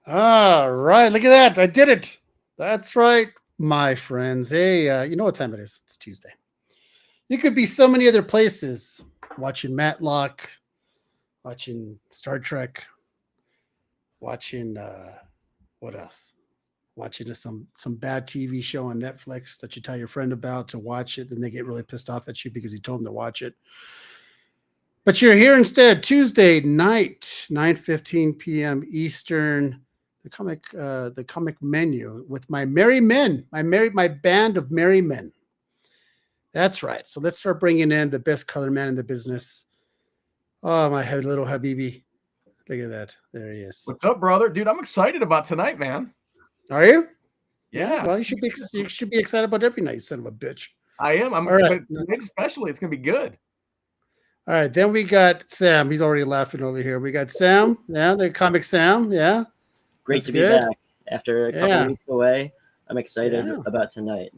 All right, look at that. I did it. That's right, my friends. Hey, you know what time it is? It's Tuesday. You could be so many other places watching Matlock, watching Star Trek, watching what else? Watching some bad TV show on Netflix that you tell your friend about to watch it, then they get really pissed off at you because you told them to watch it. But you're here instead, Tuesday night, 9:15 p.m. Eastern. The comic menu with my merry men, my band of merry men. That's right. So let's start bringing in the best color man in the business. Oh, my little Habibi. Look at that. There he is. What's up, brother? Dude, I'm excited about tonight, man. Are you? Yeah. Well, you should be excited about every night, son of a bitch. I am. All right. But especially, it's gonna be good. All right. Then we got Sam. He's already laughing over here. We got Sam. Yeah, the comic Sam. Yeah. Great That's to be good. back after a couple weeks away. I'm excited about tonight.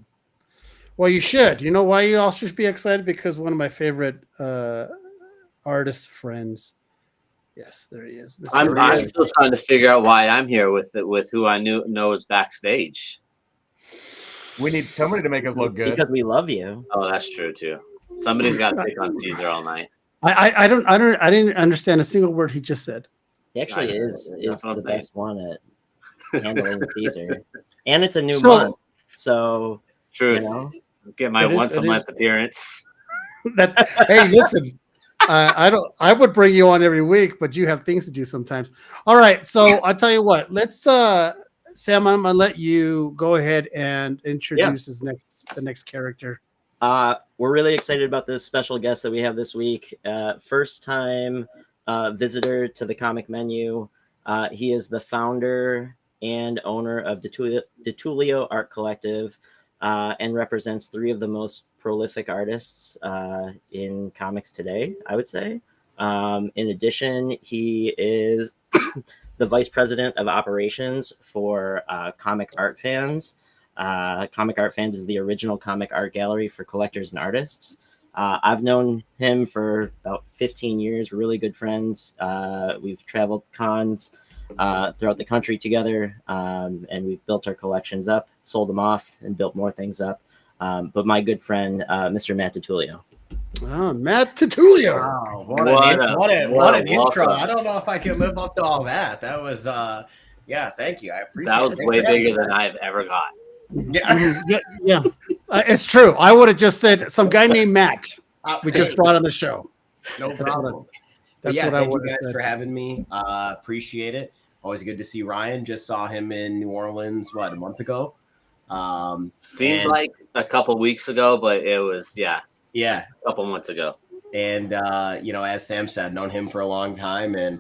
Well, you should. You know why you also should be excited? Because one of my favorite artist friends. Yes, there he is. I'm still trying to figure out why I'm here with who I know is backstage. We need somebody to make us look good because we love you. Oh, that's true too. Somebody's got to pick on Caesar all night. I didn't understand a single word he just said. He actually is the best one at handling Caesar, and it's a new month, so truth. You know, get my once a month appearance. Hey, listen. I would bring you on every week, but you have things to do sometimes. All right, so I'll tell you what. Let's Sam, I'm gonna let you go ahead and introduce the next character. We're really excited about this special guest that we have this week. First time visitor to the comic menu. He is the founder and owner of DiTullio Art Collective, and represents three of the most prolific artists in comics today, I would say. In addition, he is the vice president of operations for Comic Art Fans. Comic Art Fans is the original comic art gallery for collectors and artists. I've known him for about 15 years, really good friends. We've traveled cons throughout the country together, and we've built our collections up, sold them off, and built more things up. But my good friend, Mr. Matt DiTullio. Oh, Matt DiTullio. Wow, what an intro. I don't know if I can live up to all that. That was, thank you. I appreciate it. That was way bigger than I've ever got. Yeah. It's true. I would have just said some guy named Matt. We just brought on the show. No problem. That's what I would have said. Thank you guys for having me. Appreciate it. Always good to see Ryan. Just saw him in New Orleans, a month ago? Seems like a couple weeks ago, but it was a couple months ago. And as Sam said, known him for a long time, and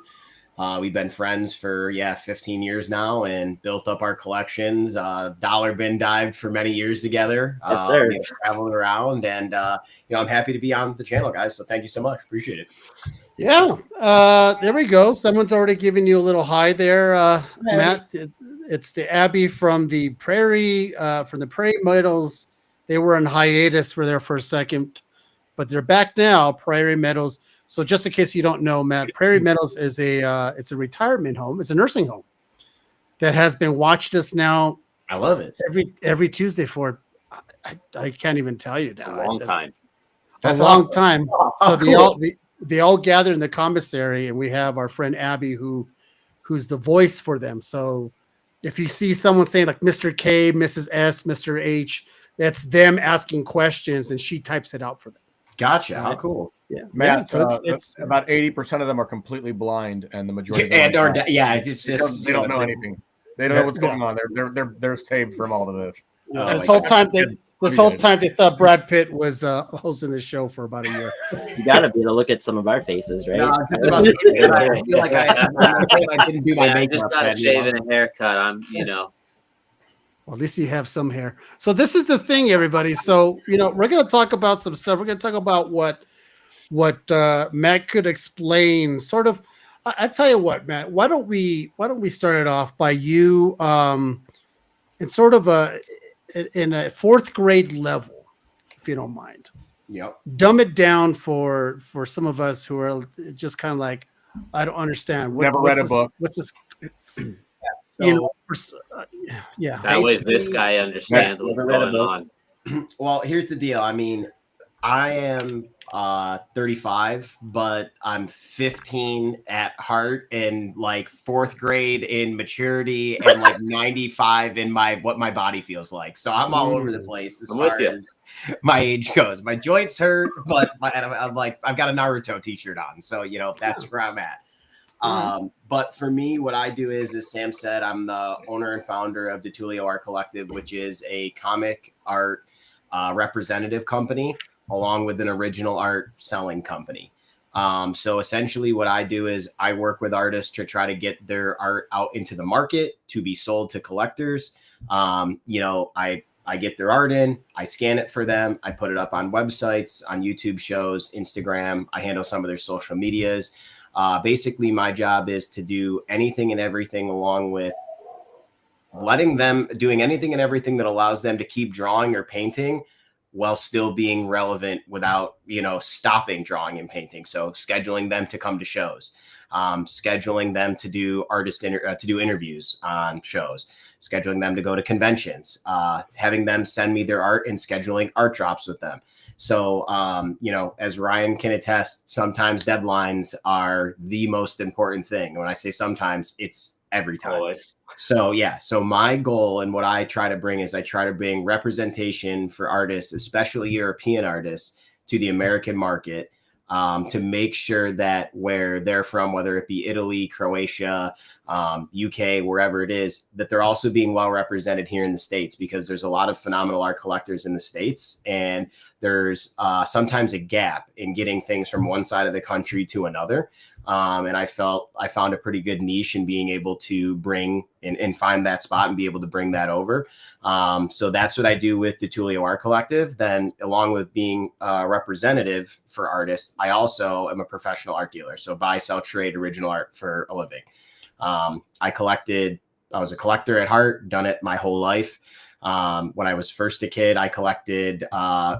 we've been friends for 15 years now, and built up our collections. Dollar bin dived for many years together. Yes, sir. Traveled around, and I'm happy to be on the channel, guys. So thank you so much. Appreciate it. Yeah, there we go. Someone's already giving you a little hi there, Matt. It's the Abby from the Prairie Meadows. They were on hiatus for there for a second, but they're back now. Prairie Meadows. So just in case you don't know, Matt, Prairie Meadows is it's a retirement home. It's a nursing home that has been watched us now. I love it every Tuesday for I can't even tell you now. A long time. That's a long time. So they all gather in the commissary, and we have our friend Abby who's the voice for them. So if you see someone saying like Mr. K, Mrs. S, Mr. H, that's them asking questions, and she types it out for them. Gotcha. How cool. Yeah, Matt. So it's about 80% of them are completely blind, and the majority it's just they don't know anything. They don't know what's going on. They're saved from all of this. This whole time they thought Brad Pitt was hosting the show for about a year. You gotta be to look at some of our faces, right? No, I feel like I didn't do my makeup. I just got a shave and a haircut. Well, at least you have some hair. So this is the thing, everybody. So we're going to talk about some stuff. We're going to talk about what Matt could explain. Sort of. I tell you what, Matt. Why don't we start it off by you, in sort of in a fourth grade level, if you don't mind. Yep. Dumb it down for some of us who are just kind of like, I don't understand. Never read a book. What's this? you know, yeah. That way, this Basically, guy understands what's going on. Well, here's the deal. I mean, I am 35, but I'm 15 at heart and like 4th grade in maturity and like 95 in what my body feels like. So I'm all over the place as far as my age goes. My joints hurt, but I'm like, I've got a Naruto t-shirt on. So, you know, that's where I'm at. But for me, what I do is, as Sam said, I'm the owner and founder of DiTullio Art Collective, which is a comic art representative company, along with an original art selling company. So essentially what I do is I work with artists to try to get their art out into the market to be sold to collectors. You know, I get their art in, I scan it for them, I put it up on websites, on YouTube shows, Instagram. I handle some of their social medias. Basically, my job is to do anything and everything, along with doing anything and everything that allows them to keep drawing or painting while still being relevant without, you know, stopping drawing and painting. So scheduling them to come to shows, scheduling them to do interviews on shows, scheduling them to go to conventions, having them send me their art and scheduling art drops with them. So, you know, as Ryan can attest, sometimes deadlines are the most important thing. When I say sometimes, it's every time. Always. So, yeah. So my goal and what I try to bring is I try to bring representation for artists, especially European artists, to the American market, to make sure that where they're from, whether it be Italy, Croatia, UK, wherever it is, that they're also being well represented here in the States, because there's a lot of phenomenal art collectors in the States, and there's sometimes a gap in getting things from one side of the country to another. And I found a pretty good niche in being able to bring and find that spot and be able to bring that over. So that's what I do with the DiTullio Art Collective. Then, along with being a representative for artists, I also am a professional art dealer. So buy, sell, trade original art for a living. I was a collector at heart, done it my whole life. When I was first a kid, I collected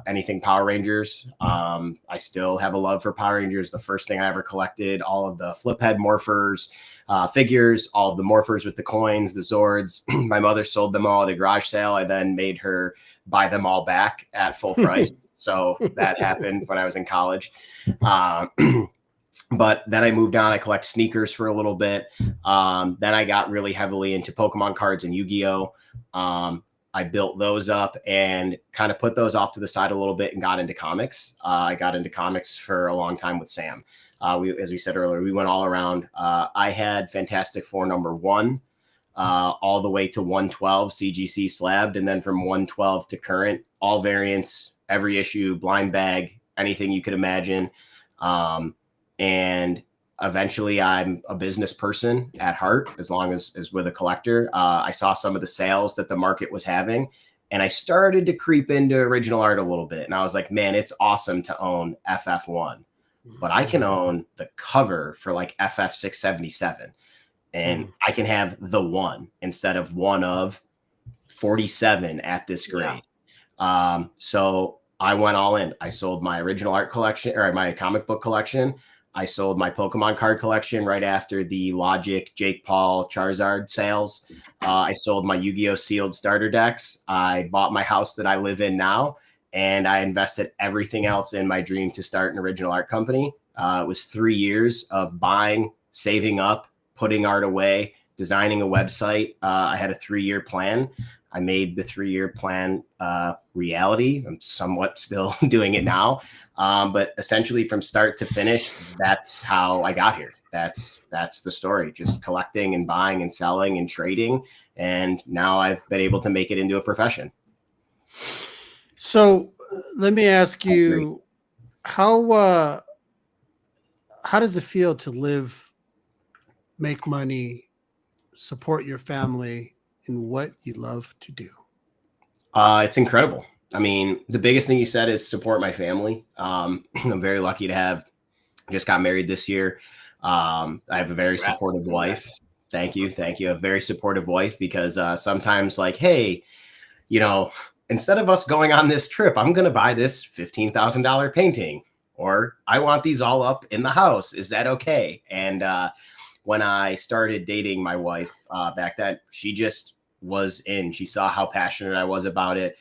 anything Power Rangers. I still have a love for Power Rangers. The first thing I ever collected, all of the flip head morphers, figures, all of the morphers with the coins, the Zords. My mother sold them all at a garage sale. I then made her buy them all back at full price. So that happened when I was in college. But then I moved on. I collect sneakers for a little bit. Then I got really heavily into Pokemon cards and Yu-Gi-Oh! I built those up and kind of put those off to the side a little bit and got into comics. I got into comics for a long time with Sam. As we said earlier, we went all around. I had Fantastic Four #1 all the way to 112 CGC slabbed, and then from 112 to current, all variants, every issue, blind bag, anything you could imagine. And eventually I'm a business person at heart, as long as with a collector. I saw some of the sales that the market was having, and I started to creep into original art a little bit. And I was like, man, it's awesome to own FF1, but I can own the cover for like FF677, and I can have the one instead of one of 47 at this grade. Yeah. So I went all in. I sold my original art collection, or my comic book collection. I sold my Pokemon card collection right after the Logic, Jake Paul, Charizard sales. I sold my Yu-Gi-Oh! Sealed starter decks. I bought my house that I live in now, and I invested everything else in my dream to start an original art company. It was 3 years of buying, saving up, putting art away, designing a website. I had a 3-year plan. I made the 3-year plan reality. I'm somewhat still doing it now. But essentially from start to finish, that's how I got here. That's the story, just collecting and buying and selling and trading. And now I've been able to make it into a profession. So let me ask you, how does it feel to live, make money, support your family in what you love to do? It's incredible. I mean, the biggest thing you said is support my family. I'm very lucky to have just got married this year. I have a very supportive wife. Thank you. A very supportive wife, because sometimes like, hey, you know, instead of us going on this trip, I'm going to buy this $15,000 painting, or I want these all up in the house. Is that okay? And when I started dating my wife back then, she just was in. She saw how passionate I was about it.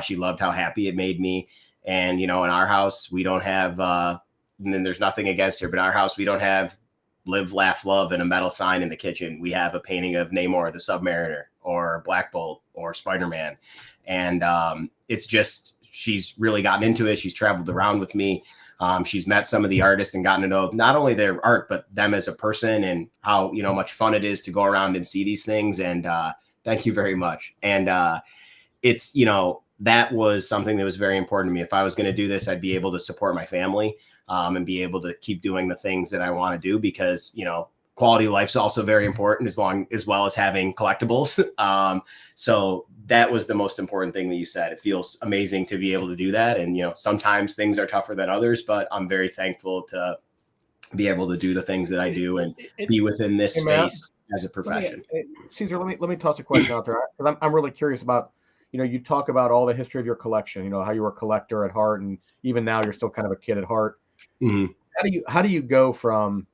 She loved how happy it made me. And, in our house, we don't have, and then there's nothing against her, but in our house, we don't have live, laugh, love and a metal sign in the kitchen. We have a painting of Namor, the Submariner, or Black Bolt, or Spider-Man. And it's just, she's really gotten into it. She's traveled around with me. She's met some of the artists and gotten to know not only their art, but them as a person, and how, much fun it is to go around and see these things. And thank you very much. And it's, that was something that was very important to me. If I was going to do this, I'd be able to support my family and be able to keep doing the things that I want to do, because, quality of life is also very important, as well as having collectibles. So that was the most important thing that you said. It feels amazing to be able to do that. And, sometimes things are tougher than others, but I'm very thankful to be able to do the things that I do and be within this space as a profession. Caesar, let me toss a question out there, because I'm really curious about, you talk about all the history of your collection, how you were a collector at heart, and even now you're still kind of a kid at heart. Mm-hmm. How do you go from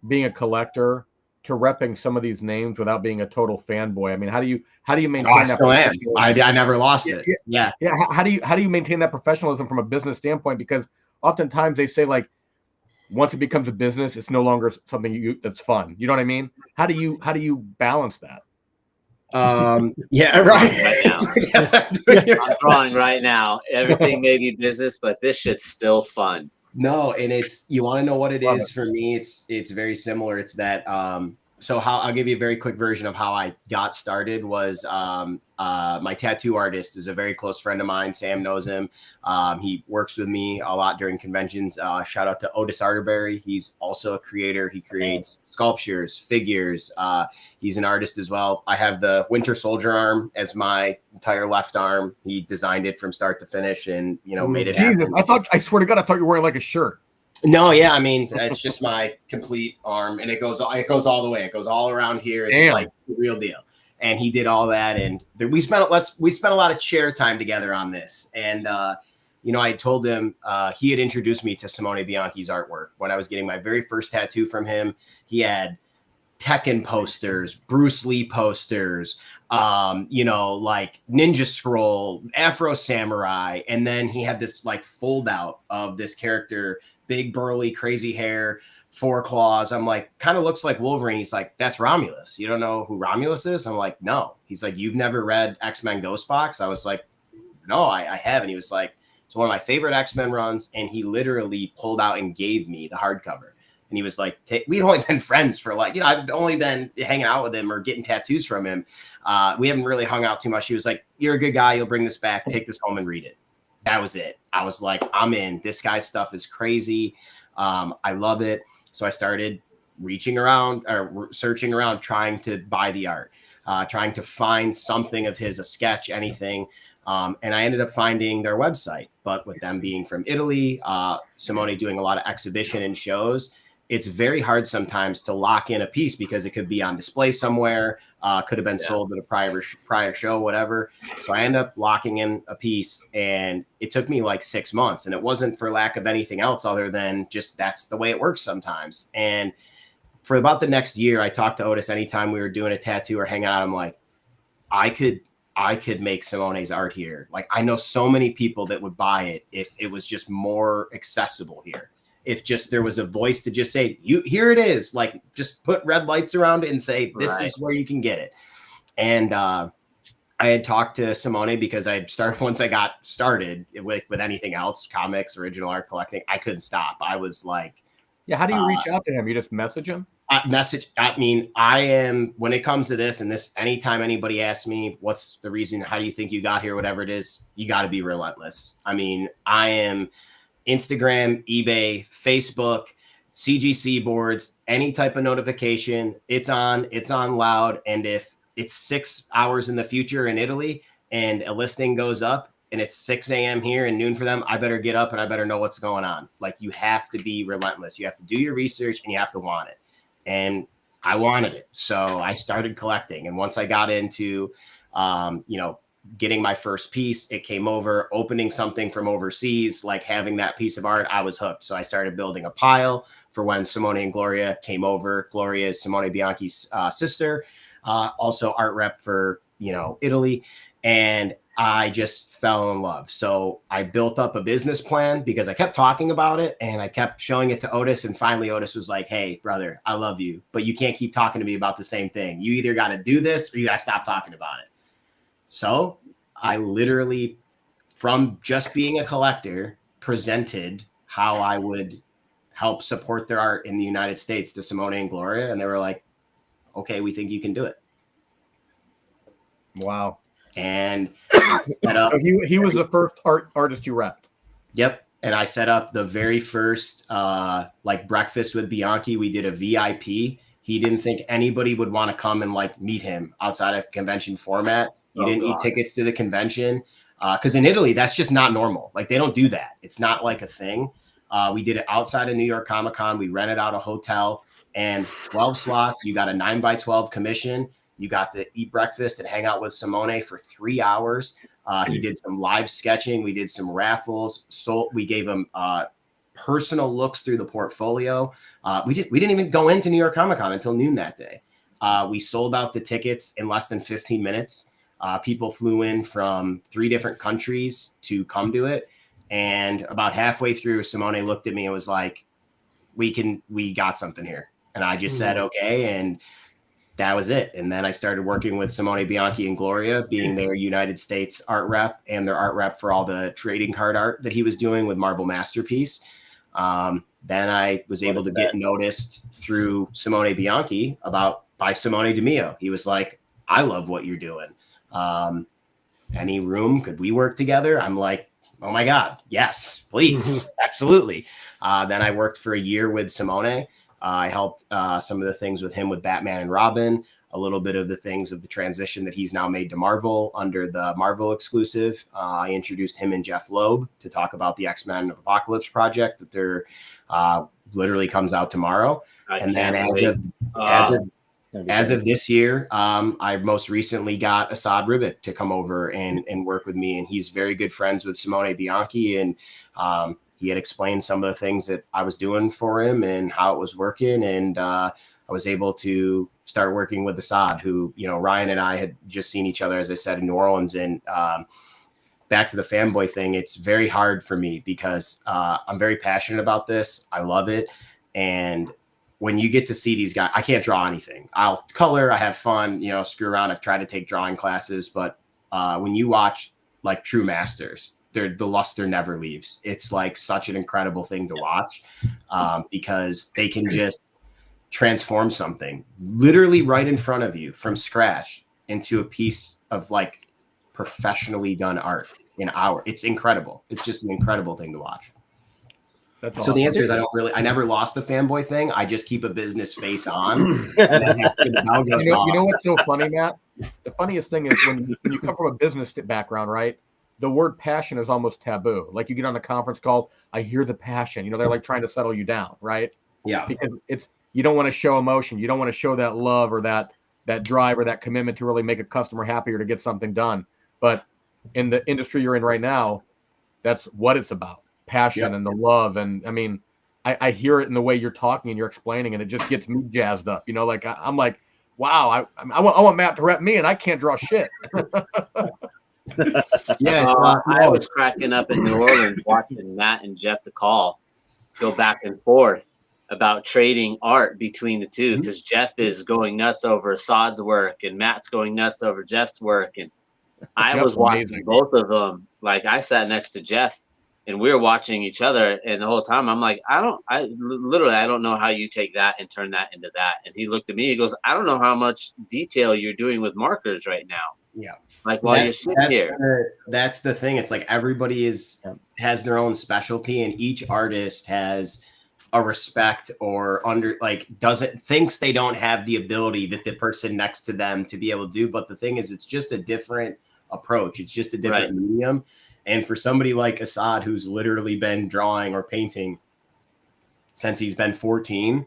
being a collector to repping some of these names without being a total fanboy? I mean, how do you maintain I that? Still am. I never lost it. Yeah. How do you maintain that professionalism from a business standpoint? Because oftentimes they say, like, once it becomes a business, it's no longer something that's fun. You know what I mean? How do you balance that? Yeah, right. I'm drawing right now. Everything may be business, but this shit's still fun. No, and you want to know what it is for me? It's very similar. It's that so I'll give you a very quick version of how I got started. Was my tattoo artist is a very close friend of mine. Sam knows him. He works with me a lot during conventions. Shout out to Otis Arterberry. He's also a creator. He creates sculptures, figures. He's an artist as well. I have the Winter Soldier arm as my entire left arm. He designed it from start to finish, and made it happen. I swear to God, I thought you were wearing like a shirt. No, yeah, I mean, it's just my complete arm, and it goes all the way. It goes all around here. It's like the real deal. And he did all that, and we spent a lot of chair time together on this. And I told him he had introduced me to Simone Bianchi's artwork when I was getting my very first tattoo from him. He had Tekken posters, Bruce Lee posters, like Ninja Scroll, Afro Samurai, and then he had this like fold out of this character. Big, burly, crazy hair, 4 claws. I'm like, kind of looks like Wolverine. He's like, that's Romulus. You don't know who Romulus is? I'm like, no. He's like, you've never read X-Men Ghost Box? I was like, no, I haven't. He was like, it's one of my favorite X-Men runs. And he literally pulled out and gave me the hardcover. And he was like, we'd only been friends for I've only been hanging out with him or getting tattoos from him. We haven't really hung out too much. He was like, you're a good guy. You'll bring this back. Take this home and read it. That was it. I was like, I'm in. This guy's stuff is crazy. I love it. So I started reaching around or searching around, trying to buy the art, trying to find something of his, a sketch, anything. And I ended up finding their website. But with them being from Italy, Simone doing a lot of exhibition and shows, it's very hard sometimes to lock in a piece because it could be on display somewhere, could have been sold at a prior show, whatever. So I ended up locking in a piece, and it took me like 6 months, and it wasn't for lack of anything else other than just that's the way it works sometimes. And for about the next year, I talked to Otis anytime we were doing a tattoo or hanging out. I'm like, I could make Simone's art here. Like, I know so many people that would buy it if it was just more accessible here. If just there was a voice to just say, here it is, like just put red lights around it and say, this is where you can get it. And I had talked to Simone because once I got started with anything else, comics, original art collecting, I couldn't stop. I was like, yeah. How do you reach out to him? You just message him? I am, when it comes to this, and this, anytime anybody asks me, what's the reason, how do you think you got here, whatever it is, you got to be relentless. I mean, I am Instagram, eBay, Facebook, CGC boards, any type of notification, it's on loud. And if it's 6 hours in the future in Italy and a listing goes up and it's 6 a.m. here and noon for them, I better get up and I better know what's going on. Like, you have to be relentless. You have to do your research and you have to want it. And I wanted it. So I started collecting. And once I got into, getting my first piece, it came over, opening something from overseas, like having that piece of art, I was hooked. So I started building a pile for when Simone and Gloria came over. Gloria is Simone Bianchi's sister, also art rep for, Italy. And I just fell in love. So I built up a business plan because I kept talking about it and I kept showing it to Otis. And finally Otis was like, hey, brother, I love you, but you can't keep talking to me about the same thing. You either got to do this or you got to stop talking about it. So I literally, from just being a collector, presented how I would help support their art in the United States to Simone and Gloria. And they were like, okay, we think you can do it. Wow. And set up. So he was the first artist you repped. Yep. And I set up the very first breakfast with Bianchi. We did a VIP. He didn't think anybody would want to come and meet him outside of convention format. You didn't need tickets to the convention because in Italy, that's just not normal. They don't do that. It's not like a thing. We did it outside of New York Comic Con. We rented out a hotel and 12 slots. You got a 9x12 commission. You got to eat breakfast and hang out with Simone for 3 hours. He did some live sketching. We did some raffles. So we gave him personal looks through the portfolio. We didn't even go into New York Comic Con until noon that day. We sold out the tickets in less than 15 minutes. People flew in from 3 different countries to come to it. And about halfway through, Simone looked at me and was like, we got something here. And I just said, okay. And that was it. And then I started working with Simone Bianchi and Gloria, being their United States art rep and their art rep for all the trading card art that he was doing with Marvel Masterpiece. Then I was able to get noticed through Simone Bianchi by Simone DiMeo. He was like, I love what you're doing. Any room? Could we work together? I'm like, oh my God, yes, please. Absolutely. Then I worked for a year with Simone. I helped some of the things with him with Batman and Robin, a little bit of the things of the transition that he's now made to Marvel under the Marvel exclusive. I introduced him and Jeff Loeb to talk about the X-Men of Apocalypse project that they're literally comes out tomorrow. And then as of this year, I most recently got Asad Ribic to come over and work with me. And he's very good friends with Simone Bianchi. And he had explained some of the things that I was doing for him and how it was working. And I was able to start working with Asad, who, Ryan and I had just seen each other, as I said, in New Orleans. And back to the fanboy thing, it's very hard for me because I'm very passionate about this. I love it. And when you get to see these guys, I can't draw anything. I'll color, I have fun, screw around. I've tried to take drawing classes, but when you watch true masters, the luster never leaves. It's such an incredible thing to watch because they can just transform something literally right in front of you from scratch into a piece of professionally done art in hour. It's incredible. It's just an incredible thing to watch. That's awesome. So the answer is I never lost the fanboy thing. I just keep a business face on. And you know what's so funny, Matt? The funniest thing is when you come from a business background, right? The word passion is almost taboo. You get on a conference call, I hear the passion. They're trying to settle you down, right? Yeah. Because you don't want to show emotion. You don't want to show that love or that drive or that commitment to really make a customer happy or to get something done. But in the industry you're in right now, that's what it's about. Passion and the love. And I mean, I hear it in the way you're talking and you're explaining, and it just gets me jazzed up. I'm like, wow, I want Matt to rep me and I can't draw shit. I was cracking up in New Orleans watching Matt and Jeff DeCall go back and forth about trading art between the two, because Jeff is going nuts over Assad's work and Matt's going nuts over Jeff's work. And I was watching both of them. I sat next to Jeff and we were watching each other, and the whole time I'm like, I don't know how you take that and turn that into that. And he looked at me, he goes, I don't know how much detail you're doing with markers right now. Yeah. While you're sitting here. That's the thing. It's everybody has their own specialty, and each artist has a respect or thinks they don't have the ability that the person next to them to be able to do. But the thing is, it's just a different approach. It's just a different medium. And for somebody like Asad, who's literally been drawing or painting since he's been 14,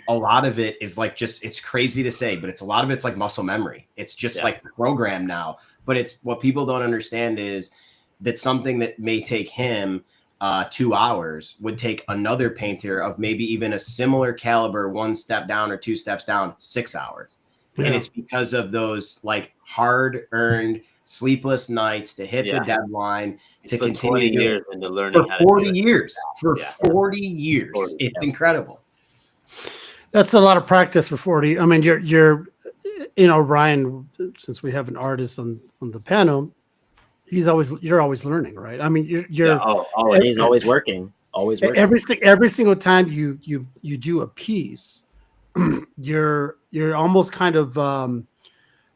a lot of it is like it's crazy to say, but a lot of it's like muscle memory. It's just like programmed now. But it's what people don't understand is that something that may take him 2 hours would take another painter of maybe even a similar caliber, 1 step down or 2 steps down, 6 hours. Yeah. And it's because of those like hard-earned sleepless nights to hit the deadline, to continue 20 years into learning for 40 years. For 40 years. It's incredible. That's a lot of practice for 40. I mean, you're Ryan, since we have an artist on the panel, you're always learning, right? I mean, you're he's always working. Always working. Every single time you do a piece, you're almost kind of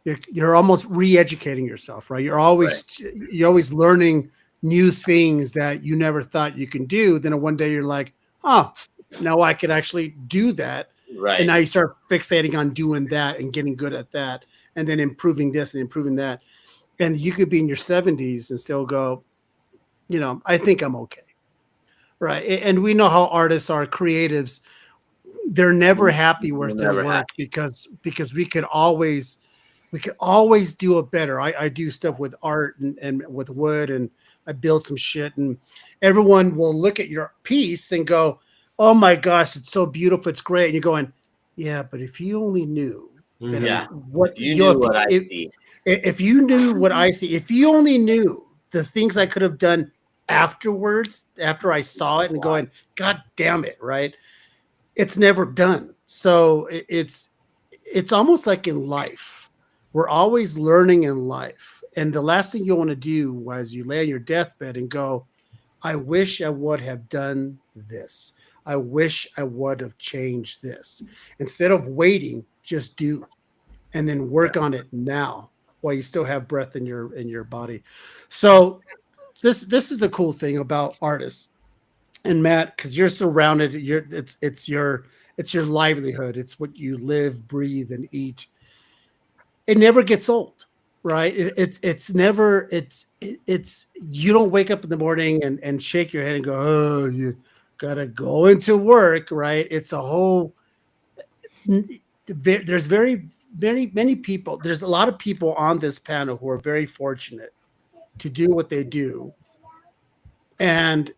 you're almost re-educating yourself, right? You're always learning new things that you never thought you can do. Then one day you're like, oh, now I could actually do that. Right. And now you start fixating on doing that and getting good at that, and then improving this and improving that. And you could be in your 70s and still go, I think I'm okay. Right. And we know how artists are, creatives. They're never happy with their work because we could always do it better. I do stuff with art and with wood, and I build some shit, and everyone will look at your piece and go, oh my gosh, it's so beautiful. It's great. And you're going, yeah, but if you only knew what you knew what I see. If you knew what I see, if you only knew the things I could have done afterwards, after I saw it and going, God damn it, right? It's never done. So it's almost like in life. We're always learning in life. And the last thing you want to do as you lay on your deathbed and go, I wish I would have done this. I wish I would have changed this. Instead of waiting, just do, and then work on it now while you still have breath in your body. So this is the cool thing about artists. And Matt, because you're surrounded, it's your livelihood. It's what you live, breathe, and eat. It never gets old, right? It's never you don't wake up in the morning and shake your head and go, oh, you gotta go into work, right? It's a whole. There's very many people. There's a lot of people on this panel who are very fortunate to do what they do, and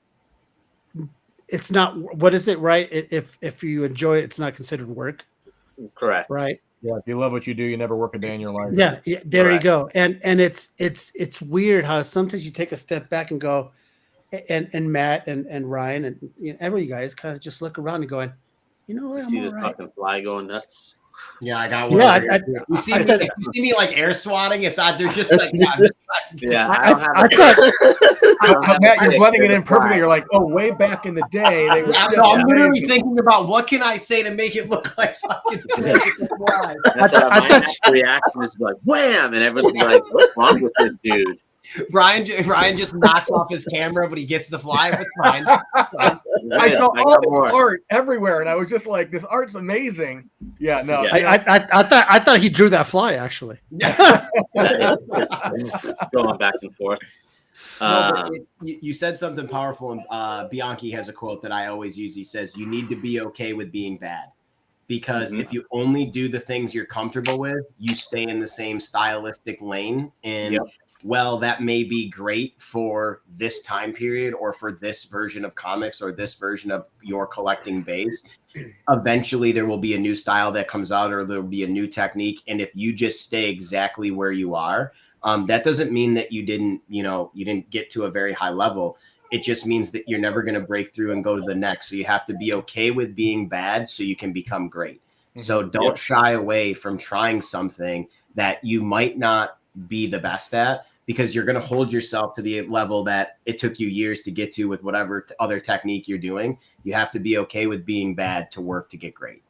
it's not. What is it, right? If you enjoy it, it's not considered work. Correct. Right. Yeah, if you love what you do, you never work a day in your life. Yeah, there you go. And it's weird how sometimes you take a step back and go, and Matt and Ryan and every you guys kind of just look around and going, you know what? You see this fucking fly going nuts. Yeah, I got one. Yeah, you see me like air swatting. It's not. They're just like. Matt, you're blending it in perfectly. You're like, oh, way back in the day, they were. I'm literally thinking about what can I say to make it look like fucking. That's my natural reaction is like wham, and everyone's like, what's wrong with this dude? Ryan just knocks off his camera, but he gets to fly. It's fine. I saw all this art everywhere, and I was just like, "This art's amazing." Yeah, no. I thought he drew that fly actually. Going back and forth. You said something powerful, and Bianchi has a quote that I always use. He says, "You need to be okay with being bad." Because if you only do the things you're comfortable with, you stay in the same stylistic lane. And well, that may be great for this time period or for this version of comics or this version of your collecting base. Eventually there will be a new style that comes out, or there'll be a new technique. And if you just stay exactly where you are, that doesn't mean that you didn't get to a very high level. It just means that you're never going to break through and go to the next. So you have to be okay with being bad so you can become great. So don't shy away from trying something that you might not be the best at, because you're going to hold yourself to the level that it took you years to get to with whatever other technique you're doing. You have to be okay with being bad to work to get great.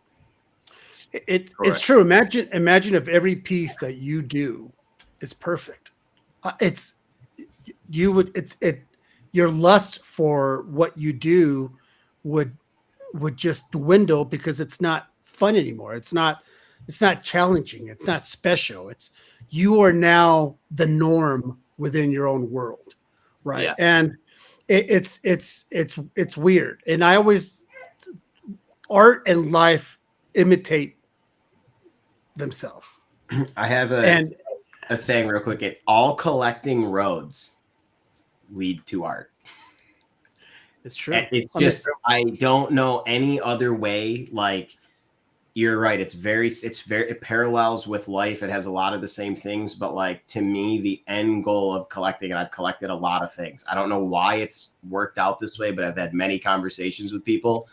It's true. Imagine if every piece that you do is perfect. Your lust for what you do would just dwindle because it's not fun anymore. It's not challenging. It's not special. You are now the norm within your own world, right? Yeah. And it's weird. And I always, art and life imitate themselves. I have And a saying real quick. All collecting roads lead to art. it's true. It's just, I don't know any other way. Like, you're right. It parallels with life. It has a lot of the same things, but like, to me, the end goal of collecting, and I've collected a lot of things. I don't know why it's worked out this way, but I've had many conversations with people.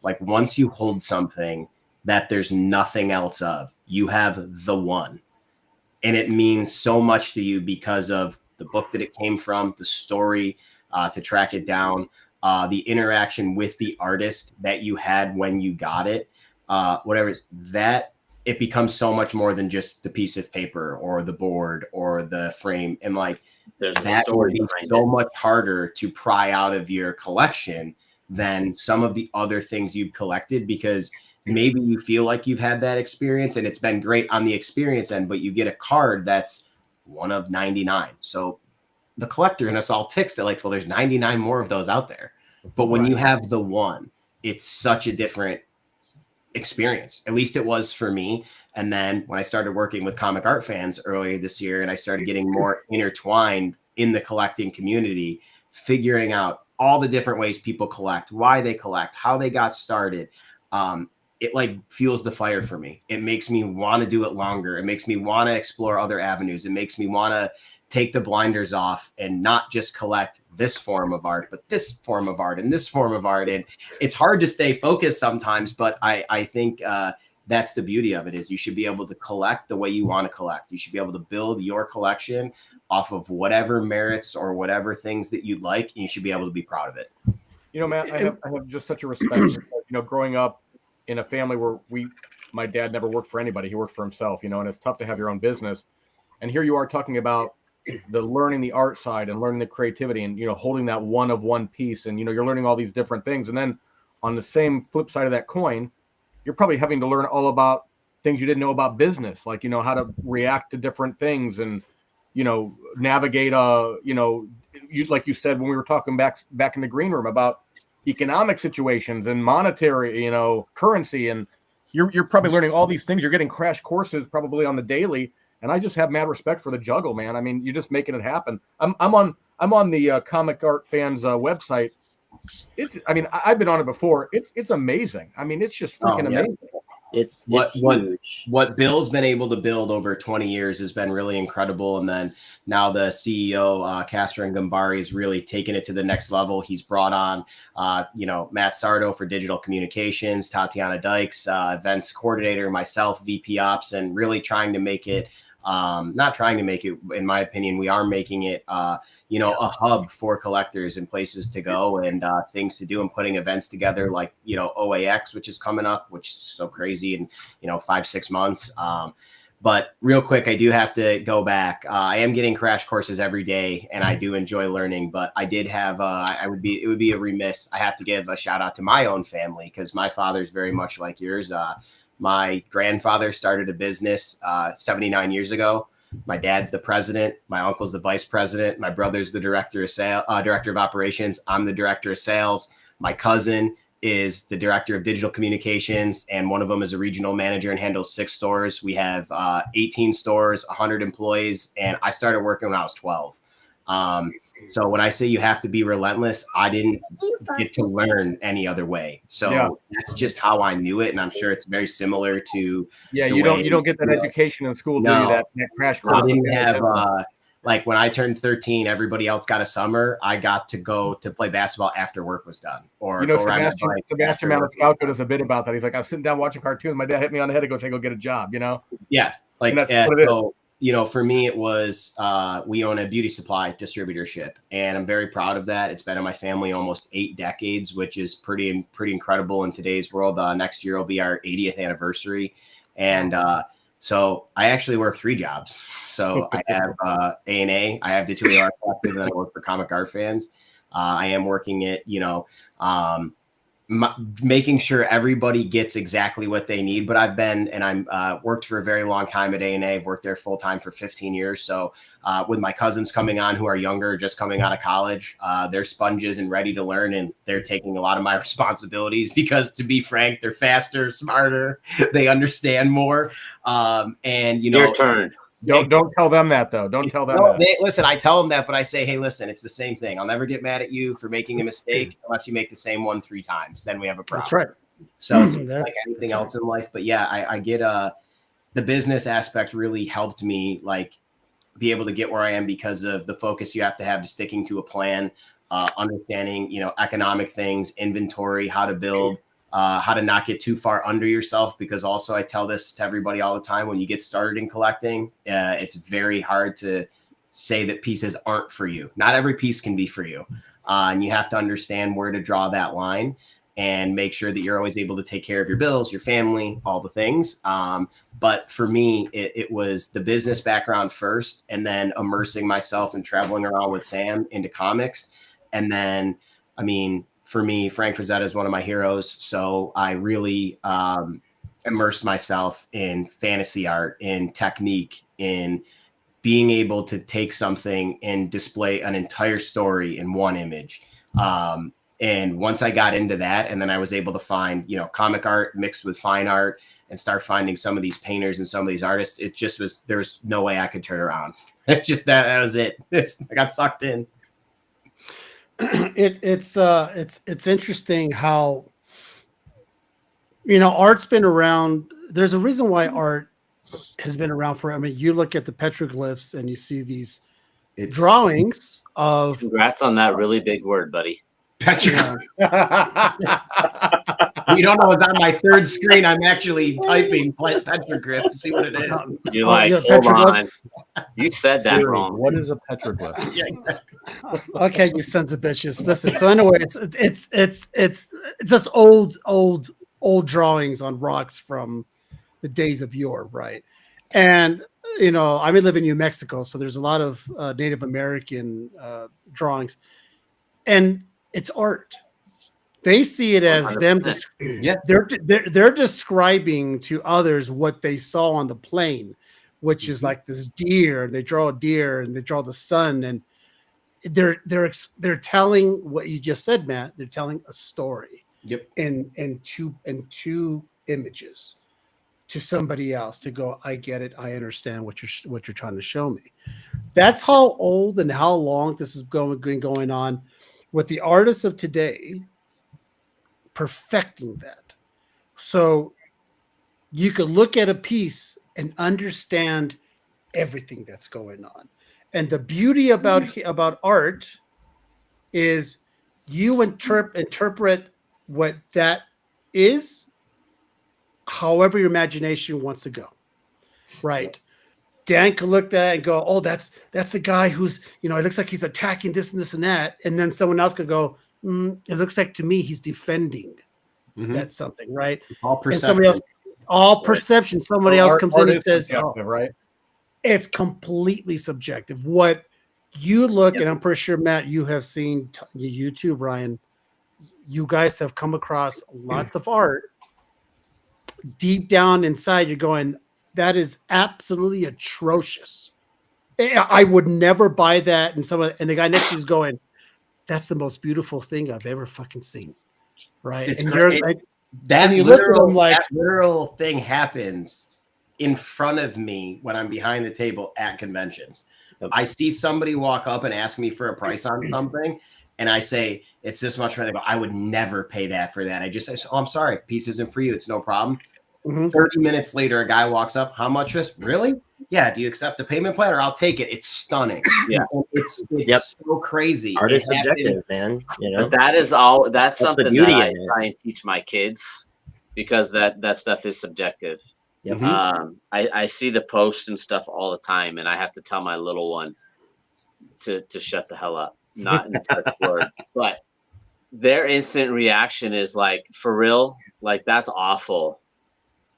Like, once you hold something that there's nothing else of, you have the one. And it means so much to you because of the book that it came from, the story, to track it down, the interaction with the artist that you had when you got it, whatever it is, that it becomes so much more than just the piece of paper or the board or the frame. And like, there's a that story would be behind so it. much harder to pry out of your collection than some of the other things you've collected, because maybe you feel like you've had that experience and it's been great on the experience end, but you get a card that's one of 99. So the collector in us all ticks that like, well, there's 99 more of those out there. But when you have the one, it's such a different experience. At least it was for me. And then when I started working with comic art fans earlier this year, and I started getting more intertwined in the collecting community, figuring out all the different ways people collect, why they collect, how they got started, it like fuels the fire for me. It makes me want to do it longer. It makes me want to explore other avenues. It makes me want to take the blinders off and not just collect this form of art, but this form of art and this form of art. And it's hard to stay focused sometimes, but I think that's the beauty of it, is you should be able to collect the way you want to collect. You should be able to build your collection off of whatever merits or whatever things that you'd like, and you should be able to be proud of it. You know, Matt, I have just such a respect. You know, growing up in a family where my dad never worked for anybody. He worked for himself, you know, and it's tough to have your own business. And here you are talking about the learning the art side and learning the creativity and, you know, holding that one of one piece. And, you know, you're learning all these different things. And then on the same flip side of that coin, you're probably having to learn all about things you didn't know about business, like, you know, how to react to different things and, you know, navigate, you know, like you said, when we were talking back in the green room about economic situations and monetary, you know, currency, and you're probably learning all these things. You're getting crash courses probably on the daily, and I just have mad respect for the juggle, man. I mean, you're just making it happen. I'm on the Comic Art Fans website. I mean, I've been on it before. It's amazing. I mean, it's just freaking amazing. It's huge. What Bill's been able to build over 20 years has been really incredible. And then now the CEO, Castor Gambari, is really taken it to the next level. He's brought on, you know, Matt Sardo for digital communications, Tatiana Dykes, events coordinator, myself, VP Ops, and really trying to make it, not trying to make it, in my opinion, we are making it, you know, a hub for collectors and places to go and things to do, and putting events together like, you know, OAX, which is coming up, which is so crazy in, you know, 5-6 months. But real quick, I do have to go back. I am getting crash courses every day, and I do enjoy learning. But I did have, it would be a remiss. I have to give a shout out to my own family, because my father's very much like yours. My grandfather started a business 79 years ago. My dad's the president. My uncle's the vice president. My brother's the director of operations. I'm the director of sales. My cousin is the director of digital communications, and one of them is a regional manager and handles 6 stores. We have 18 stores, 100 employees, and I started working when I was 12. So when I say you have to be relentless, I didn't get to learn any other way. So that's just how I knew it, and I'm sure it's very similar to you don't get that education in school, do you? That crash course. I didn't have like when I turned 13, everybody else got a summer. I got to go to play basketball after work was done. Or you know, Sebastian Maniscalco does a bit about that. He's like, I was sitting down watching cartoons. My dad hit me on the head and goes, "Hey, go get a job." You know? Yeah, like so. You know, for me, it was we own a beauty supply distributorship, and I'm very proud of that. It's been in my family almost 8 decades, which is pretty incredible in today's world. Next year will be our 80th anniversary, and so I actually work 3 jobs. So I have A&A, I have DiTullio Art Collective, and then I work for Comic Art Fans. I am working at, you know, making sure everybody gets exactly what they need. But I'm worked for a very long time at A&A. I've worked there full time for 15 years. So with my cousins coming on who are younger, just coming out of college, they're sponges and ready to learn. And they're taking a lot of my responsibilities because, to be frank, they're faster, smarter, they understand more. And, Your turn. Don't tell them that, though. Don't tell them that. Listen, I tell them that, but I say, hey, listen, it's the same thing. I'll never get mad at you for making a mistake unless you make the same one 3 times. Then we have a problem. That's right. So it's like anything else in life. But yeah, I get the business aspect really helped me like be able to get where I am because of the focus you have to sticking to a plan, understanding, economic things, inventory, how to build. How to not get too far under yourself, because also I tell this to everybody all the time, when you get started in collecting, it's very hard to say that pieces aren't for you. Not every piece can be for you. And you have to understand where to draw that line and make sure that you're always able to take care of your bills, your family, all the things. But for me, it was the business background first, and then immersing myself and traveling around with Sam into comics. And then, for me, Frank Frazetta is one of my heroes. So I really immersed myself in fantasy art, in technique, in being able to take something and display an entire story in one image. And once I got into that, and then I was able to find, comic art mixed with fine art and start finding some of these painters and some of these artists, it just was, there was no way I could turn around. It's just that was it. I got sucked in. It's interesting how art's been around. There's a reason why art has been around for. You look at the petroglyphs and you see these drawings of. Congrats on that really big word, buddy. Petroglyph. You don't know it's on my third screen. I'm actually typing petroglyph to see what it is. You're hold on. You said that wrong. What is a petroglyph? Yeah, exactly. Okay, you sons of bitches. Listen. So anyway, it's just old drawings on rocks from the days of yore, right? And I live in New Mexico, so there's a lot of Native American drawings, and it's art. They see it as 100%. Them. Yeah, they're describing to others what they saw on the plane, which is like this deer. They draw a deer and they draw the sun, and they're telling what you just said, Matt. They're telling a story. Yep. In two images to somebody else to go, I get it. I understand what you're trying to show me. That's how old and how long this is going on with the artists of today. Perfecting that, so you could look at a piece and understand everything that's going on. And the beauty about art is you interpret what that is, however your imagination wants to go. Right? Dan could look at that and go, "Oh, that's the guy who's it looks like he's attacking this and this and that," and then someone else could go, it looks like to me he's defending that something, right? All perception. And somebody else, all perception. Somebody else comes in and says, right? It's completely subjective. What you look, and I'm pretty sure, Matt, you have seen YouTube, Ryan. You guys have come across lots of art. Deep down inside, you're going, that is absolutely atrocious. I would never buy that. And the guy next to you is going, that's the most beautiful thing I've ever fucking seen. Right. It's and you're like, that and you literal, them like, that literal thing happens in front of me when I'm behind the table at conventions. I see somebody walk up and ask me for a price on something, and I say, it's this much money. They go, I would never pay that for that. I just say, oh, I'm sorry. Piece isn't for you. It's no problem. 30 minutes later, a guy walks up. How much is really? Yeah. Do you accept the payment plan, or I'll take it? It's stunning. Yeah. It's so crazy. Art is subjective, man. But that's something that I try and teach my kids, because that stuff is subjective. Yep. I see the posts and stuff all the time, and I have to tell my little one to shut the hell up, not in such words, but their instant reaction is like, for real, like, that's awful.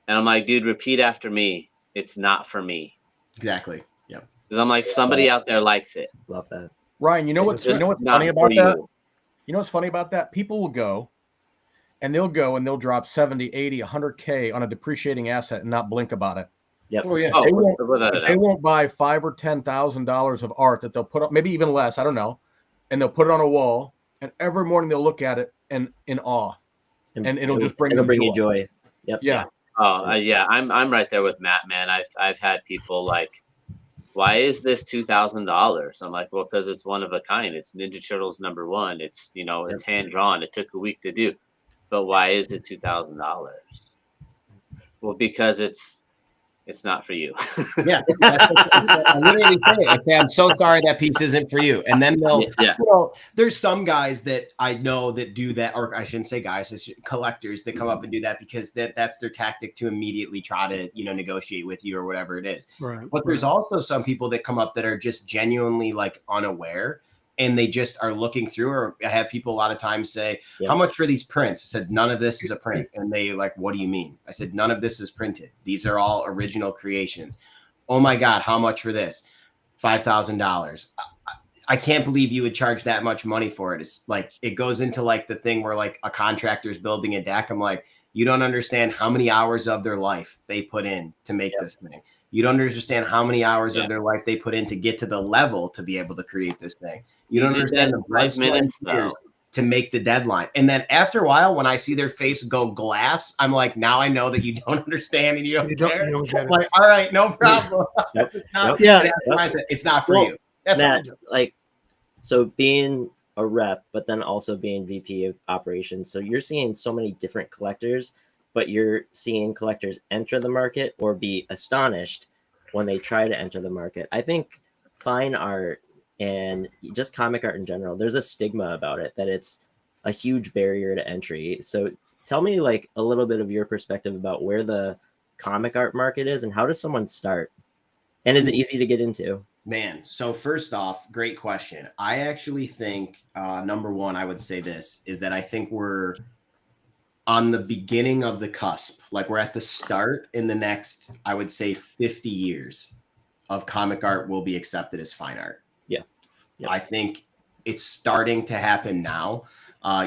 And I'm like, dude, repeat after me. It's not for me. Exactly. Yep. Because I'm like, somebody out there likes it. Love that. Ryan, you know what's funny about that? You know what's funny about that? People will go and they'll go and they'll drop 70, 80, 100K on a depreciating asset and not blink about it. Yep. Oh yeah. Oh, They won't, without a they doubt. won't buy $5,000 or $10,000 of art that they'll put up, maybe even less, I don't know, and they'll put it on a wall, and every morning they'll look at it and in awe, and it'll just bring them you joy. joy. Yep. Yeah. Oh, yeah, I'm right there with Matt, man. I've had people like, why is this $2,000? I'm like, well, because it's one of a kind. It's Ninja Turtles #1. It's, you know, it's hand drawn. It took a week to do, but why is it $2,000? Well, because it's not for you. Yeah, I literally say it. I say, I'm so sorry that piece isn't for you. And then they'll, Yeah. you know, there's some guys that I know that do that, or I shouldn't say guys, it's collectors that come up and do that because that's their tactic to immediately try to, you know, negotiate with you or whatever it is. Right. But there's also some people that come up that are just genuinely like unaware. And they just are looking through, or I have people a lot of times say, Yeah. how much for these prints? I said, none of this is a print. And they like, what do you mean? I said, none of this is printed. These are all original creations. Oh my God, how much for this? $5,000. I can't believe you would charge that much money for it. It's like, it goes into like the thing where like a contractor's building a deck. I'm like, you don't understand how many hours of their life they put in to make this thing. You don't understand how many hours of their life they put in to get to the level to be able to create this thing. You don't understand the blood, sweat, and tears to make the deadline. And then after a while, when I see their face go glass, I'm like, now I know that you don't understand and you don't care. You don't get I'm it. like, all right, no problem. It's not, Yeah. it's not for Well, you. That's Matt, all. like, so being a rep, but then also being VP of operations. So you're seeing so many different collectors, but you're seeing collectors enter the market or be astonished when they try to enter the market. I think fine art and just comic art in general, there's a stigma about it that it's a huge barrier to entry. So tell me like a little bit of your perspective about where the comic art market is and how does someone start? And is it easy to get into? Man, so first off, great question. I actually think number one, I would say this is that I think we're on the beginning of the cusp. Like we're at the start in the next, I would say 50 years of comic art will be accepted as fine art. Yeah. Yep. I think it's starting to happen now.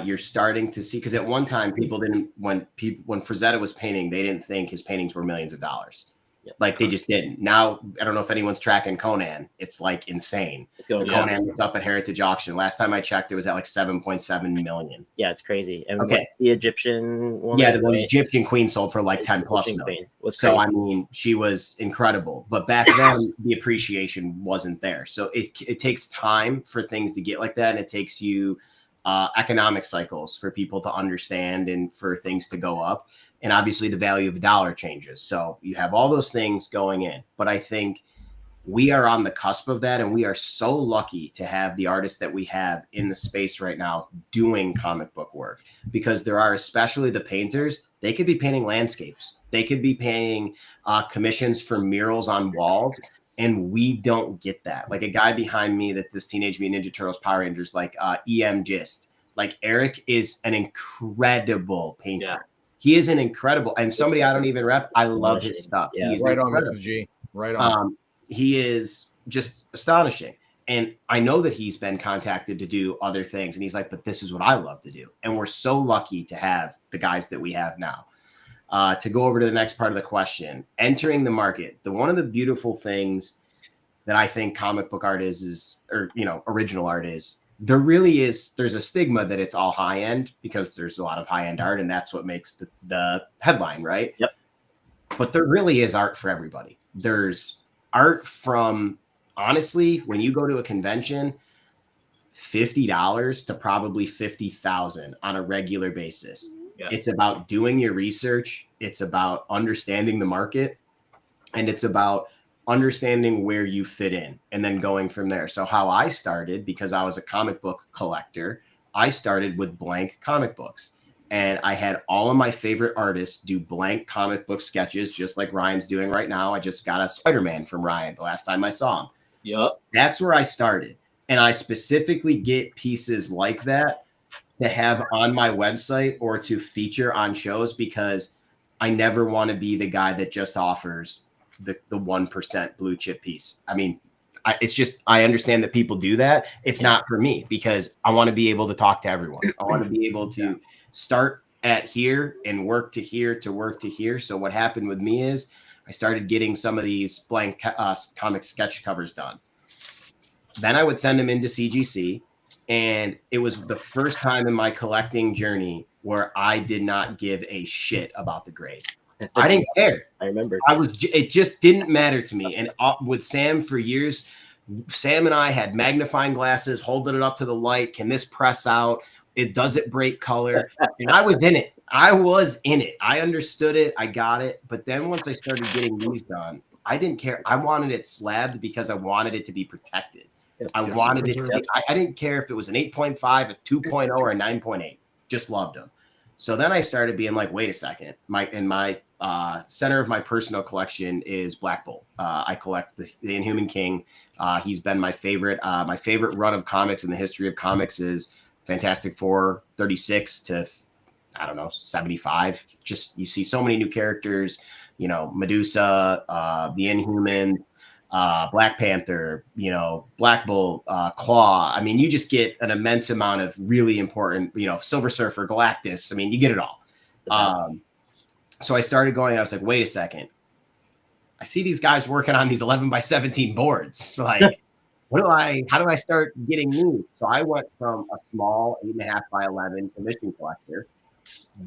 You're starting to see, because at one time people didn't, when Frazetta was painting, they didn't think his paintings were millions of dollars. Yep. Like they just didn't. Now, I don't know if anyone's tracking Conan. It's like insane. It's going Conan was up at Heritage Auction. Last time I checked, it was at like 7.7 million. Yeah, it's crazy. And Okay. the Egyptian woman, Yeah, the Egyptian queen sold for like 10 plus Egyptian million. queen was So, crazy. I mean, she was incredible. But back then, the appreciation wasn't there. So it takes time for things to get like that. And it takes you economic cycles for people to understand and for things to go up. And obviously, the value of the dollar changes. So you have all those things going in. But I think we are on the cusp of that. And we are so lucky to have the artists that we have in the space right now doing comic book work, because there are, especially the painters, they could be painting landscapes. They could be painting commissions for murals on walls. And we don't get that. Like a guy behind me that this Teenage Mutant Ninja Turtles Power Rangers, like EM Gist, like Eric is an incredible painter. Yeah. He is an incredible, and somebody I don't even rep. I love his stuff. Yeah. He is Right on, incredible. Mr. G. Right on. He is just astonishing. And I know that he's been contacted to do other things. And he's like, but this is what I love to do. And we're so lucky to have the guys that we have now. To go over to the next part of the question, entering the market. One of the beautiful things that I think comic book art is, or, you know, original art is, there's a stigma that it's all high end because there's a lot of high end art and that's what makes the headline, right? Yep. But there really is art for everybody. There's art from, honestly, when you go to a convention, $50 to probably $50,000 on a regular basis. Yeah. It's about doing your research. It's about understanding the market, and it's about understanding where you fit in and then going from there. So how I started, because I was a comic book collector, I started with blank comic books. And I had all of my favorite artists do blank comic book sketches, just like Ryan's doing right now. I just got a Spider-Man from Ryan the last time I saw him. Yep. That's where I started. And I specifically get pieces like that to have on my website or to feature on shows, because I never want to be the guy that just offers the 1% blue chip piece. I mean, I understand that people do that. It's not for me, because I want to be able to talk to everyone. I want to be able to start at here and work to here to work to here. So what happened with me is I started getting some of these blank comic sketch covers done. Then I would send them into CGC, and it was the first time in my collecting journey where I did not give a shit about the grade. I didn't care. I remember. It just didn't matter to me. And with Sam for years, Sam and I had magnifying glasses, holding it up to the light. Can this press out? Does it break color? And I was in it. I understood it. I got it. But then once I started getting these done, I didn't care. I wanted it slabbed because I wanted it to be protected. I wanted it to. I didn't care if it was an 8.5, a 2.0, or a 9.8. Just loved them. So then I started being like, wait a second. My center of my personal collection is Black Bolt. I collect the Inhuman King. He's been my favorite. My favorite run of comics in the history of comics is Fantastic Four 36 to, I don't know, 75. Just, you see so many new characters, Medusa, the Inhuman, Black Panther, Black Bolt, Claw. I mean, you just get an immense amount of really important, Silver Surfer, Galactus. I mean, you get it all. So I started going, I was like, wait a second. I see these guys working on these 11 by 17 boards. So like, how do I start getting new? So I went from a small 8.5 by 11 commission collector,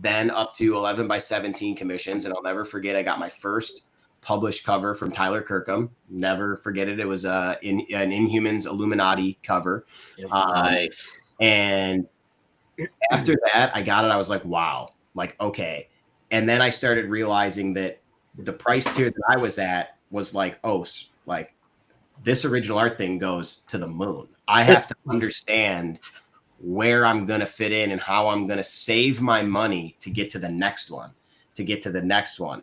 then up to 11 by 17 commissions. And I'll never forget, I got my first published cover from Tyler Kirkham. Never forget it. It was an Inhumans Illuminati cover. Nice. And after that, I got it. I was like, wow, like, okay. And then I started realizing that the price tier that I was at was like, oh, like this original art thing goes to the moon. I have to understand where I'm going to fit in and how I'm going to save my money to get to the next one.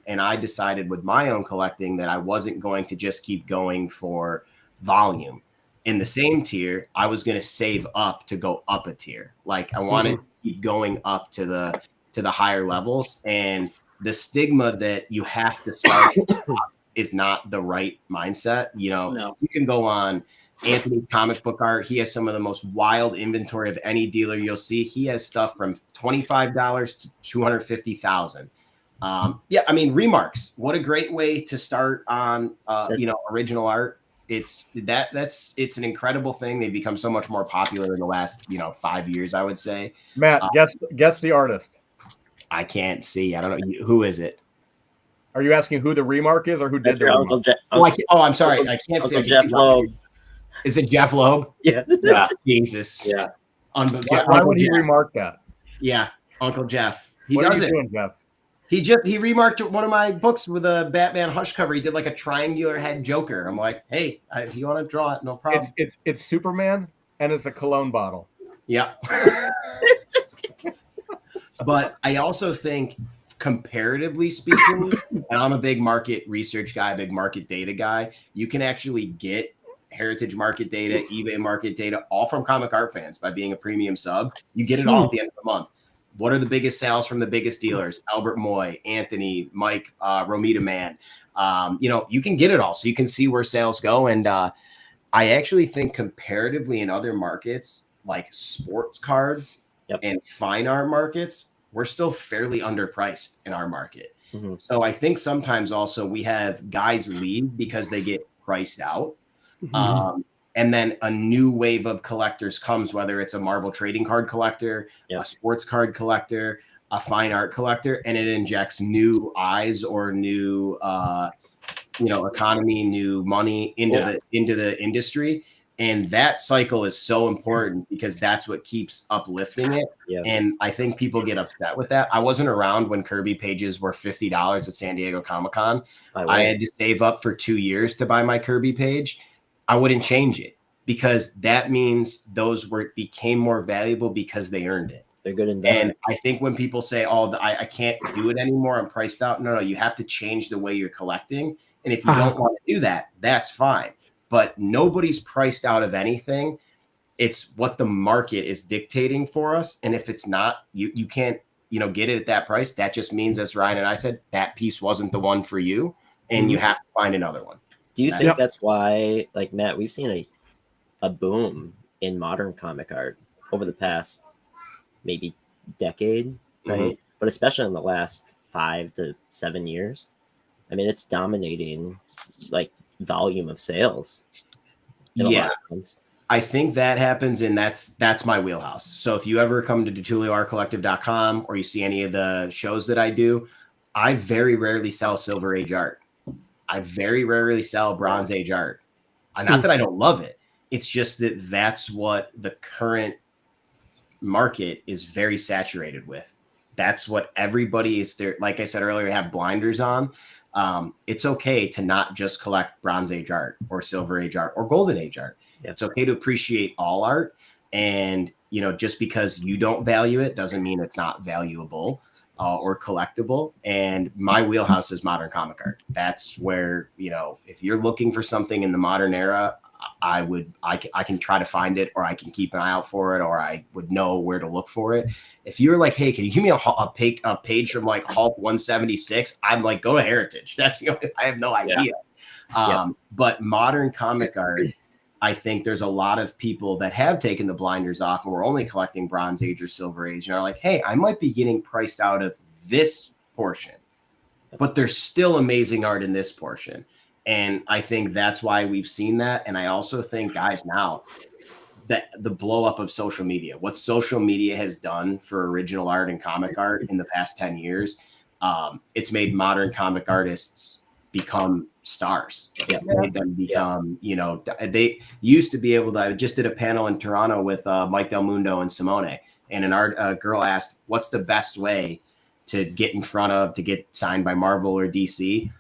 And I decided with my own collecting that I wasn't going to just keep going for volume. In the same tier, I was going to save up to go up a tier. Like I wanted to keep going up to the higher levels, and the stigma that you have to start is not the right mindset. No. You can go on Anthony's comic book art. He has some of the most wild inventory of any dealer you'll see. He has stuff from $25 to $250,000. I mean, Remarks, what a great way to start on original art. It's an incredible thing. They've become so much more popular in the last 5 years, I would say. Matt, guess the artist. I can't see. I don't know. Who is it? Are you asking who the remark is or who did the remark? I'm sorry. I can't see. Jeff Loeb. Is it Jeff Loeb? Yeah. Jesus. Yeah. Why would he remark that? Yeah. Uncle Jeff. What are you doing, Jeff? He remarked one of my books with a Batman Hush cover. He did like a triangular head Joker. I'm like, hey, if you want to draw it, no problem. It's Superman and it's a cologne bottle. Yeah. But I also think, comparatively speaking, and I'm a big market research guy, big market data guy, you can actually get heritage market data, eBay market data, all from Comic Art Fans by being a premium sub. You get it all at the end of the month. What are the biggest sales from the biggest dealers? Albert Moy, Anthony, Mike, Romita Man. You can get it all. So you can see where sales go. And I actually think comparatively in other markets, like sports cards and fine art markets, we're still fairly underpriced in our market. Mm-hmm. So I think sometimes also we have guys leave because they get priced out. Mm-hmm. And then a new wave of collectors comes, whether it's a Marvel trading card collector, a sports card collector, a fine art collector, and it injects new eyes or new, economy, new money into the industry. And that cycle is so important because that's what keeps uplifting it. Yeah. And I think people get upset with that. I wasn't around when Kirby pages were $50 at San Diego Comic-Con. I had to save up for 2 years to buy my Kirby page. I wouldn't change it because that means those became more valuable because they earned it. They're good investment. And I think when people say, I can't do it anymore, I'm priced out. No, you have to change the way you're collecting. And if you don't want to do that, that's fine. But nobody's priced out of anything. It's what the market is dictating for us. And if it's not, you can't, get it at that price. That just means, as Ryan and I said, that piece wasn't the one for you. And you have to find another one. Do you think that's why, like Matt, we've seen a boom in modern comic art over the past maybe decade, right? but especially in the last 5 to 7 years, I mean, it's dominating like volume of sales. In a lot of times. I think that happens, and that's my wheelhouse. So if you ever come to DiTullioArtCollective.com or you see any of the shows that I do, I very rarely sell Silver Age art. I very rarely sell Bronze Age art. Not that I don't love it. It's just that that's what the current market is very saturated with. That's what everybody is there. Like I said earlier, have blinders on. It's okay to not just collect Bronze Age art or Silver Age art or Golden Age art. Yeah. It's okay to appreciate all art. And, you know, just because you don't value it doesn't mean it's not valuable or collectible. And my wheelhouse is modern comic art. That's where, you know, if you're looking for something in the modern era, I can try to find it, or I can keep an eye out for it, or I would know where to look for it. If you're like, hey, can you give me a page from like Hulk 176? I'm like, go to Heritage. That's, you know, I have no idea. But modern comic art, I think there's a lot of people that have taken the blinders off and we're only collecting Bronze Age or Silver Age and are like, hey, I might be getting priced out of this portion, but there's still amazing art in this portion. And I think that's why we've seen that. And I also think, guys, now that the blow up of social media, what social media has done for original art and comic art in the past 10 years, it's made modern comic artists become stars. Made them become, you know, they used to be able to. I just did a panel in Toronto with Mike Del Mundo and Simone, and a girl asked, what's the best way to get in front of, to get signed by Marvel or DC?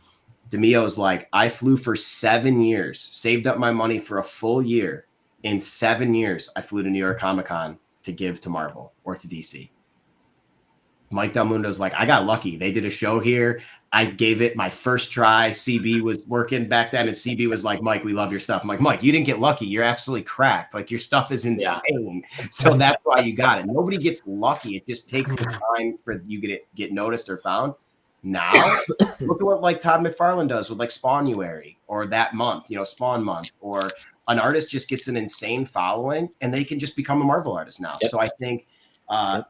DeMio's like, I flew for 7 years, saved up my money for a full year. In 7 years, I flew to New York Comic Con to give to Marvel or to DC. Mike Del Mundo's like, I got lucky. They did a show here. I gave it my first try. CB was working back then, and CB was like, Mike, we love your stuff. I'm like, Mike, you didn't get lucky. You're absolutely cracked. Like, your stuff is insane. So that's why you got it. Nobody gets lucky. It just takes the time for you to get noticed or found. Now, look at what like Todd McFarlane does with like Spawnuary or that month, you know, Spawn month, or an artist just gets an insane following and they can just become a Marvel artist now. So I think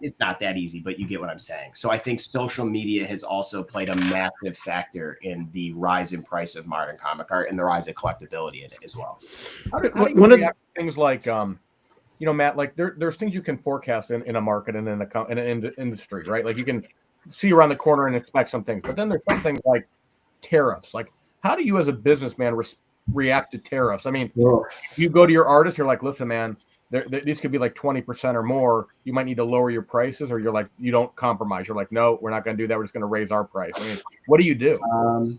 it's not that easy, but you get what I'm saying. So I think social media has also played a massive factor in the rise in price of modern comic art and the rise of collectability in it as well. How do you react to things like, you know, Matt, like there's things you can forecast in a market and in an industry, right? Like you can see around the corner and expect some things, but then there's some things like tariffs. Like, how do you as a businessman react to tariffs? I mean, if you go to your artist, you're like, listen, man, these could be like 20% or more. You might need to lower your prices, or you're like, you don't compromise. You're like, no, we're not going to do that. We're just going to raise our price. I mean, what do you do?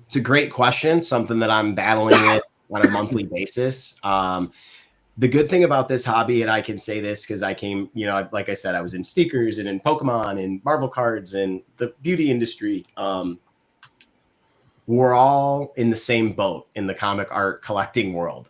It's a great question. Something that I'm battling with on a monthly basis. The good thing about this hobby, and I can say this because I came, you know, like I said, I was in sneakers and in Pokemon and Marvel cards and the beauty industry. We're all in the same boat in the comic art collecting world.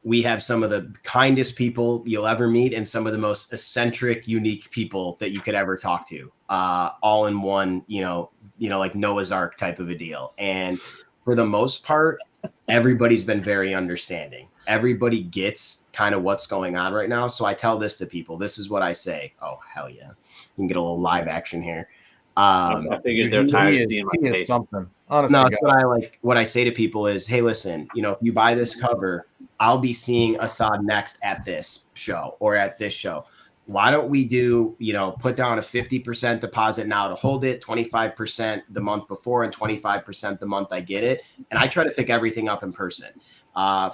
We have some of the kindest people you'll ever meet and some of the most eccentric, unique people that you could ever talk to, all in one, you know, like Noah's Ark type of a deal. And for the most part, everybody's been very understanding. Everybody gets kind of what's going on right now. So I tell this to people. This is what I say. Oh, hell yeah. You can get a little live action here. I figured they're tired of seeing my face. Something. Honestly, no, what I say to people is, hey, listen, you know, if you buy this cover, I'll be seeing Assad next at this show or at this show. Why don't we do, you know, put down a 50% deposit now to hold it, 25% the month before and 25% the month I get it. And I try to pick everything up in person.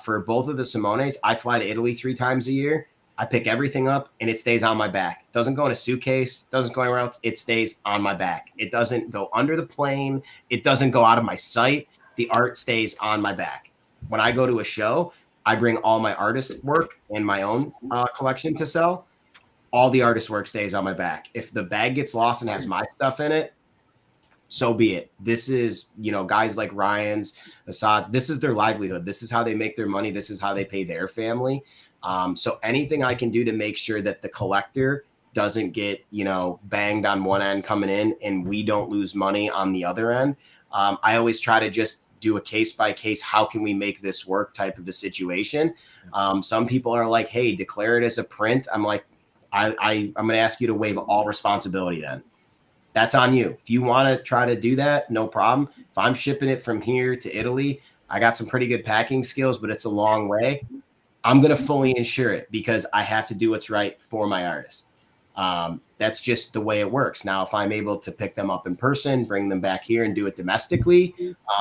For both of the Simones, I fly to Italy 3 times a year. I pick everything up and it stays on my back. It doesn't go in a suitcase. It doesn't go anywhere else. It stays on my back. It doesn't go under the plane. It doesn't go out of my sight. The art stays on my back. When I go to a show, I bring all my artist work and my own collection to sell. All the artist work stays on my back. If the bag gets lost and has my stuff in it, so be it. This is, you know, guys like Ryan's, Assad's, this is their livelihood. This is how they make their money. This is how they pay their family. So anything I can do to make sure that the collector doesn't get, you know, banged on one end coming in and we don't lose money on the other end. I always try to just do a case by case. How can we make this work type of a situation? Some people are like, hey, declare it as a print. I'm like, I'm going to ask you to waive all responsibility then. That's on you. If you want to try to do that, no problem. If I'm shipping it from here to Italy, I got some pretty good packing skills, but it's a long way. I'm going to fully insure it because I have to do what's right for my artist. That's just the way it works. Now, if I'm able to pick them up in person, bring them back here and do it domestically,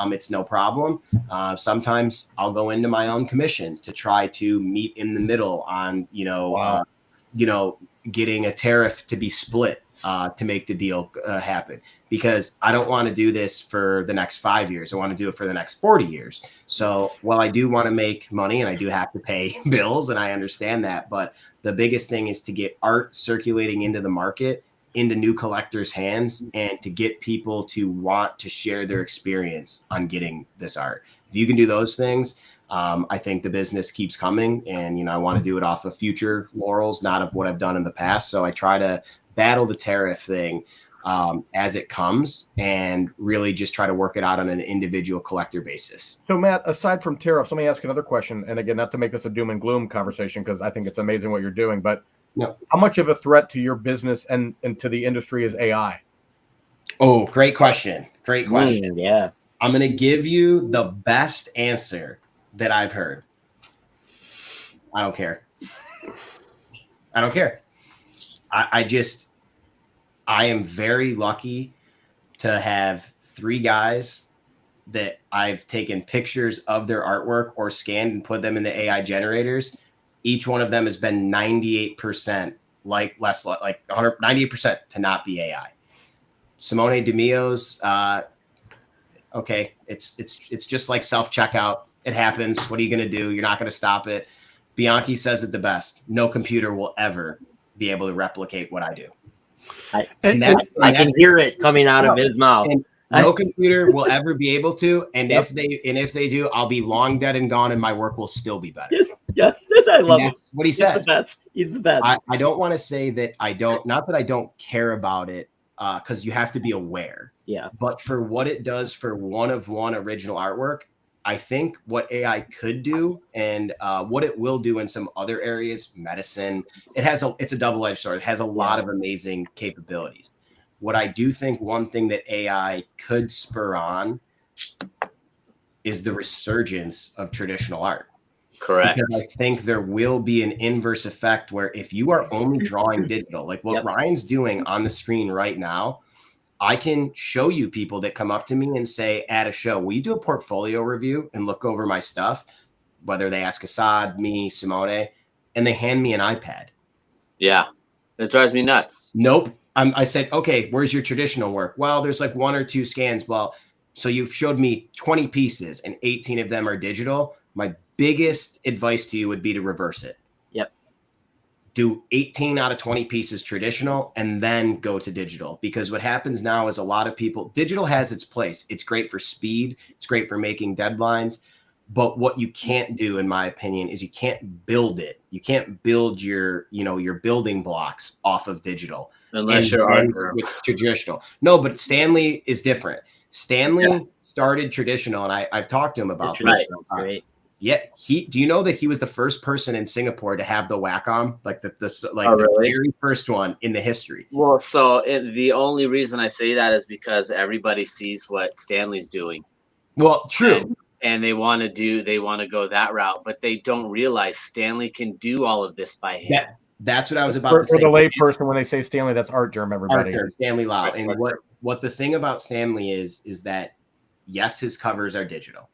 it's no problem. Sometimes I'll go into my own commission to try to meet in the middle on, getting a tariff to be split to make the deal happen, because I don't want to do this for the next 5 years. I want to do it for the next 40 years. So while I do want to make money and I do have to pay bills, and I understand that, but the biggest thing is to get art circulating into the market, into new collectors' hands, and to get people to want to share their experience on getting this art. If you can do those things, I think the business keeps coming, and I want to do it off of future laurels, not of what I've done in the past. So I try to battle the tariff thing as it comes, and really just try to work it out on an individual collector basis. So Matt, aside from tariffs, let me ask another question. And again, not to make this a doom and gloom conversation, because I think it's amazing what you're doing, but how much of a threat to your business and to the industry is AI? Oh, great question. Great question. Yeah. I'm going to give you the best answer that I've heard. I don't care. I don't care. I am very lucky to have 3 guys that I've taken pictures of their artwork or scanned and put them in the AI generators. Each one of them has been 98% like 98% to not be AI. Simone DiMio's, okay, it's just like self-checkout. It happens. What are you going to do? You're not going to stop it. Bianchi says it the best. No computer will ever be able to replicate what I do. I can hear it coming out of his mouth. And no computer will ever be able to. And if they do, I'll be long dead and gone, and my work will still be better. Yes, I love it. What he says. He's the best. I don't want to say that I don't. Not that I don't care about it, because you have to be aware. Yeah. But for what it does for one of one original artwork, I think what AI could do and what it will do in some other areas, medicine, it's a double-edged sword. It has a lot of amazing capabilities. What I do think one thing that AI could spur on is the resurgence of traditional art. Correct. Because I think there will be an inverse effect where if you are only drawing digital, like what Ryan's doing on the screen right now, I can show you people that come up to me and say at a show, will you do a portfolio review and look over my stuff? Whether they ask Assad, me, Simone, and they hand me an iPad. Yeah, it drives me nuts. Nope. I said, okay, where's your traditional work? Well, there's like 1 or 2 scans. Well, so you've showed me 20 pieces and 18 of them are digital. My biggest advice to you would be to reverse it. Yep. Do 18 out of 20 pieces traditional and then go to digital. Because what happens now is a lot of people, digital has its place. It's great for speed. It's great for making deadlines. But what you can't do, in my opinion, is you can't build it. You can't build your building blocks off of digital. Unless you're traditional. No, but Stanley is different. Stanley started traditional, and I've talked to him about traditional. Great. Yeah, do you know that he was the first person in Singapore to have the Wacom, like the very first one in the history? Well, so the only reason I say that is because everybody sees what Stanley's doing. Well, true. And they want to go that route, but they don't realize Stanley can do all of this by hand. That's what I was about to say. For the lay person, when they say Stanley, that's art germ, everybody. Art germ, Stanley Lau. And what the thing about Stanley is that, yes, his covers are digital,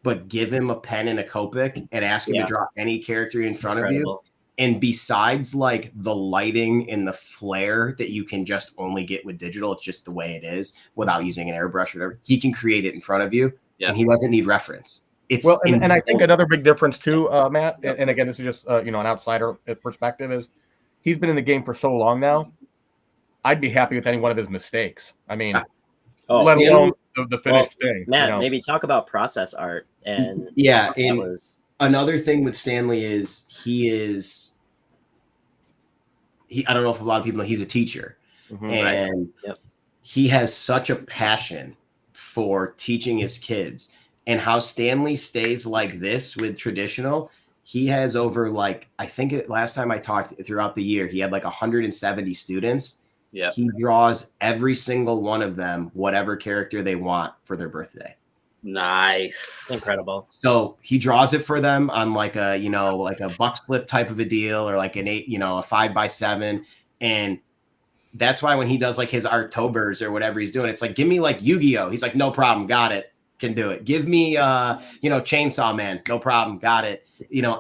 but give him a pen and a Copic and ask him to draw any character in front of you. And besides like the lighting and the flare that you can just only get with digital, it's just the way it is without using an airbrush or whatever, he can create it in front of you and he doesn't need reference. And I think another big difference too, Matt, and again, this is just an outsider perspective, is he's been in the game for so long now. I'd be happy with any one of his mistakes. I mean, let alone the finished thing. Matt, maybe talk about process art and another thing with Stanley is I don't know if a lot of people know he's a teacher, and he has such a passion for teaching his kids. And how Stanley stays like this with traditional, he has over last time I talked throughout the year, he had like 170 students, Yeah. He draws every single one of them, whatever character they want for their birthday. Nice. Incredible. So he draws it for them on like a, like a buck slip type of a deal, or like an 8, a 5x7. And that's why when he does like his Artobers or whatever he's doing, it's like, give me like Yu-Gi-Oh. He's like, no problem. Got it. Can do it. Give me, Chainsaw Man. No problem. Got it.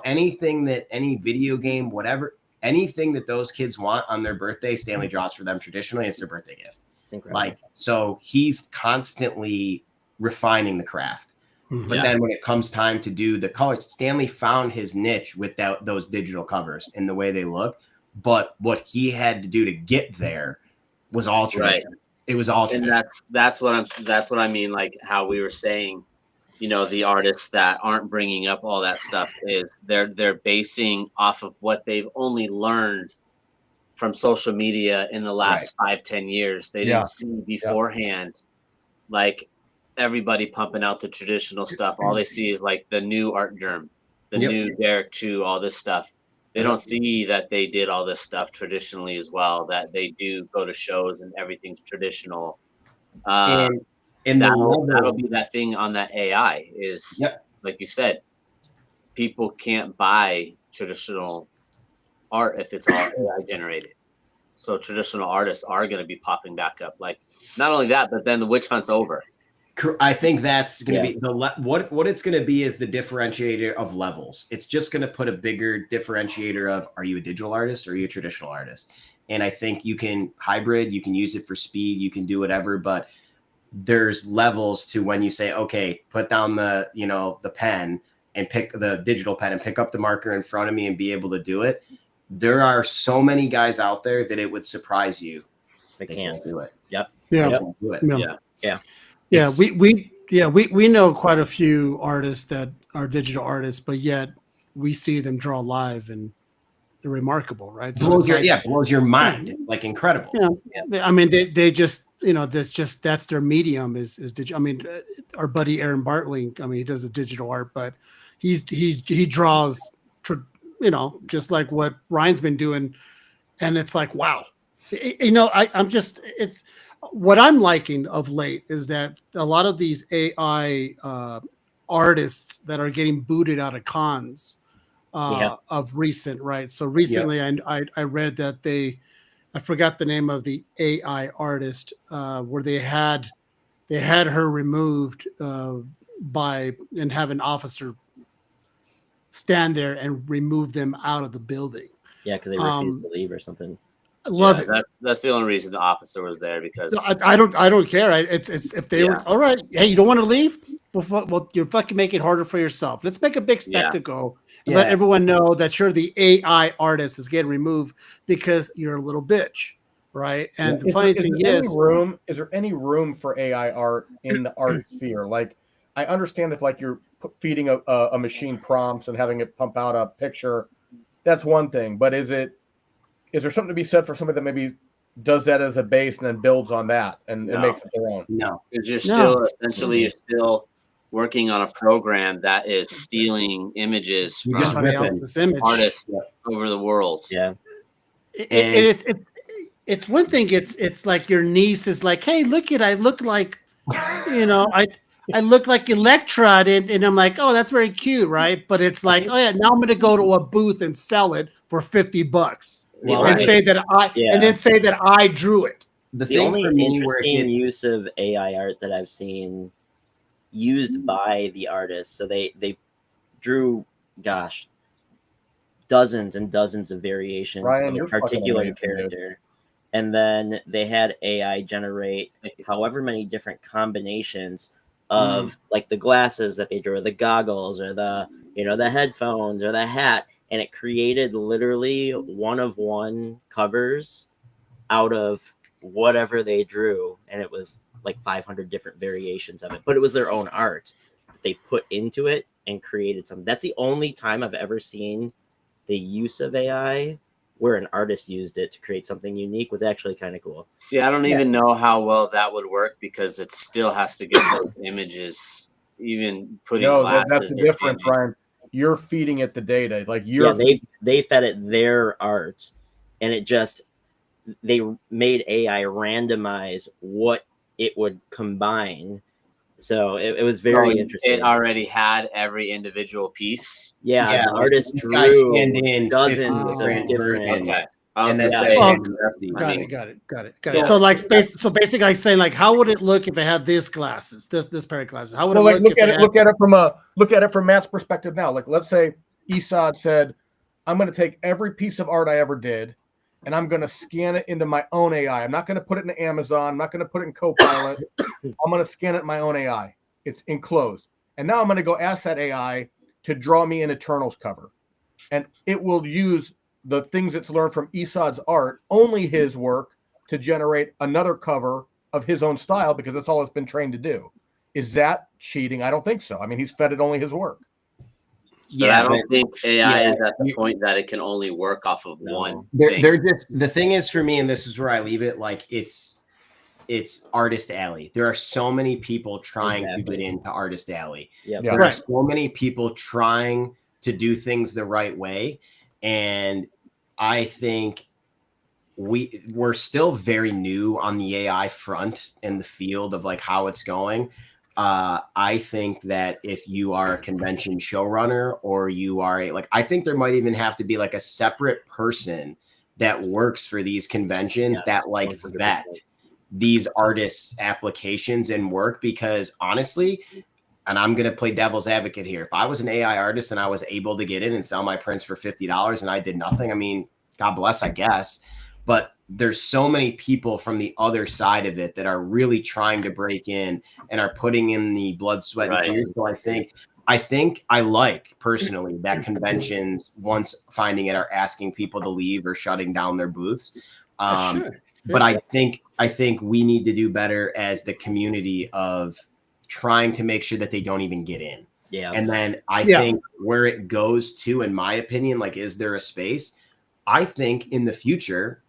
Anything that any video game, whatever, anything that those kids want on their birthday, Stanley draws for them traditionally. It's their birthday gift. It's incredible. Like, so he's constantly refining the craft. But then when it comes time to do the colors, Stanley found his niche with those digital covers and the way they look. But what he had to do to get there was all tradition. Right. It was all tradition. And that's what I mean. Like how we were saying, the artists that aren't bringing up all that stuff is they're basing off of what they've only learned from social media in the last 5-10 years. They didn't see beforehand, like everybody pumping out the traditional stuff. All they see is like the new Art Germ, the new Derek Chu, all this stuff. They don't see that they did all this stuff traditionally as well, that they do go to shows and everything's traditional. And that'll be that thing on that AI is, like you said, people can't buy traditional art if it's all AI generated. So traditional artists are going to be popping back up. Like not only that, but then the witch hunt's over. I think that's going to be what it's going to be is the differentiator of levels. It's just going to put a bigger differentiator of, are you a digital artist or are you a traditional artist? And I think you can hybrid, you can use it for speed, you can do whatever, but there's levels to when you say, okay, put down the, the pen and pick the digital pen and pick up the marker in front of me and be able to do it. There are so many guys out there that it would surprise you. They can't do it. Yep. Do it. Yeah. We know quite a few artists that are digital artists, but yet we see them draw live and they're remarkable, right? So blows your mind. It's like incredible. I mean, they just, that's their medium is digital. I mean, our buddy Aaron Bartling, I mean, he does the digital art, but he draws, just like what Ryan's been doing, and it's like, wow. It's what I'm liking of late is that a lot of these AI artists that are getting booted out of cons of recent, right? So recently I read that I forgot the name of the AI artist where they had her removed and have an officer stand there and remove them out of the building. Yeah, because they refused to leave or something. I love it. That's the only reason the officer was there, because I don't care. It's if they were all right. Hey, you don't want to leave? Well, you're fucking making it harder for yourself. Let's make a big spectacle and let everyone know that you're the AI artist is getting removed because you're a little bitch, right? And the funny thing is there any room for AI art in the art sphere? Like, I understand if like you're feeding a machine prompts and having it pump out a picture, that's one thing. But is there something to be said for somebody that maybe does that as a base and then builds on that and makes it their own? No, because you're still working on a program that is stealing images from somebody else's image. Artists over the world. Yeah. It's one thing. It's like your niece is like, hey, look I look like, I look like Electra, and I'm like, oh, that's very cute, right? But it's like, oh yeah, now I'm gonna go to a booth and sell it for $50. And say that I drew it. The only interesting use of AI art that I've seen used by the artists, so they drew, dozens and dozens of variations of a particular character, and then they had AI generate however many different combinations of like the glasses that they drew, or the goggles, or the the headphones, or the hat. And it created literally one-of-one covers out of whatever they drew. And it was like 500 different variations of it. But it was their own art that they put into it and created something. That's the only time I've ever seen the use of AI where an artist used it to create something unique. Was actually kind of cool. See, I don't even know how well that would work, because it still has to get those images, even putting glasses. That's the difference, Ryan. You're feeding it the data, like they fed it their art, and it just they made AI randomize what it would combine. So it was very interesting. It already had every individual piece. Yeah, the like, artist this guy drew scanned in 50 dozens of different different. versions. Okay. I was And gonna then say, Oh, I mean, got it. Yeah. So like so basically like saying like how would it look if it had this glasses, this pair of glasses? How would Well, it like look if it had... look at it from Matt's perspective now. Like, let's say Esad said, I'm going to take every piece of art I ever did and I'm going to scan it into my own AI. I'm not going to put it into Amazon. I'm not going to put it in Copilot. I'm going to scan it in my own AI. It's enclosed. And now I'm going to go ask that AI to draw me an Eternals cover. And it will use the things it's learned from Esad's art, only his work, to generate another cover of his own style because that's all it's been trained to do. Is that cheating? I don't think so. I mean, he's fed it only his work. But I don't think AI yeah, is at the point that it can only work off of one thing. They're just, the thing is for me, and this is where I leave it, like it's artist alley. There are so many people trying to get into artist alley. Yep. Yeah. There are so many people trying to do things the right way. And I think we're still very new on the AI front in the field of like how it's going. I think that if you are a convention showrunner or you are I think there might even have to be like a separate person that works for these conventions that like 100%. vet these artists' applications and work, because honestly, and I'm going to play devil's advocate here, if I was an AI artist and I was able to get in and sell my prints for $50 and I did nothing, I mean, God bless, I guess. But there's so many people from the other side of it that are really trying to break in and are putting in the blood, sweat, and tears. So I think I like personally that conventions, once finding it, are asking people to leave or shutting down their booths. But I think we need to do better as the community of trying to make sure that they don't even get in. Yeah. And then I think where it goes to, in my opinion, like, is there a space? I think in the future,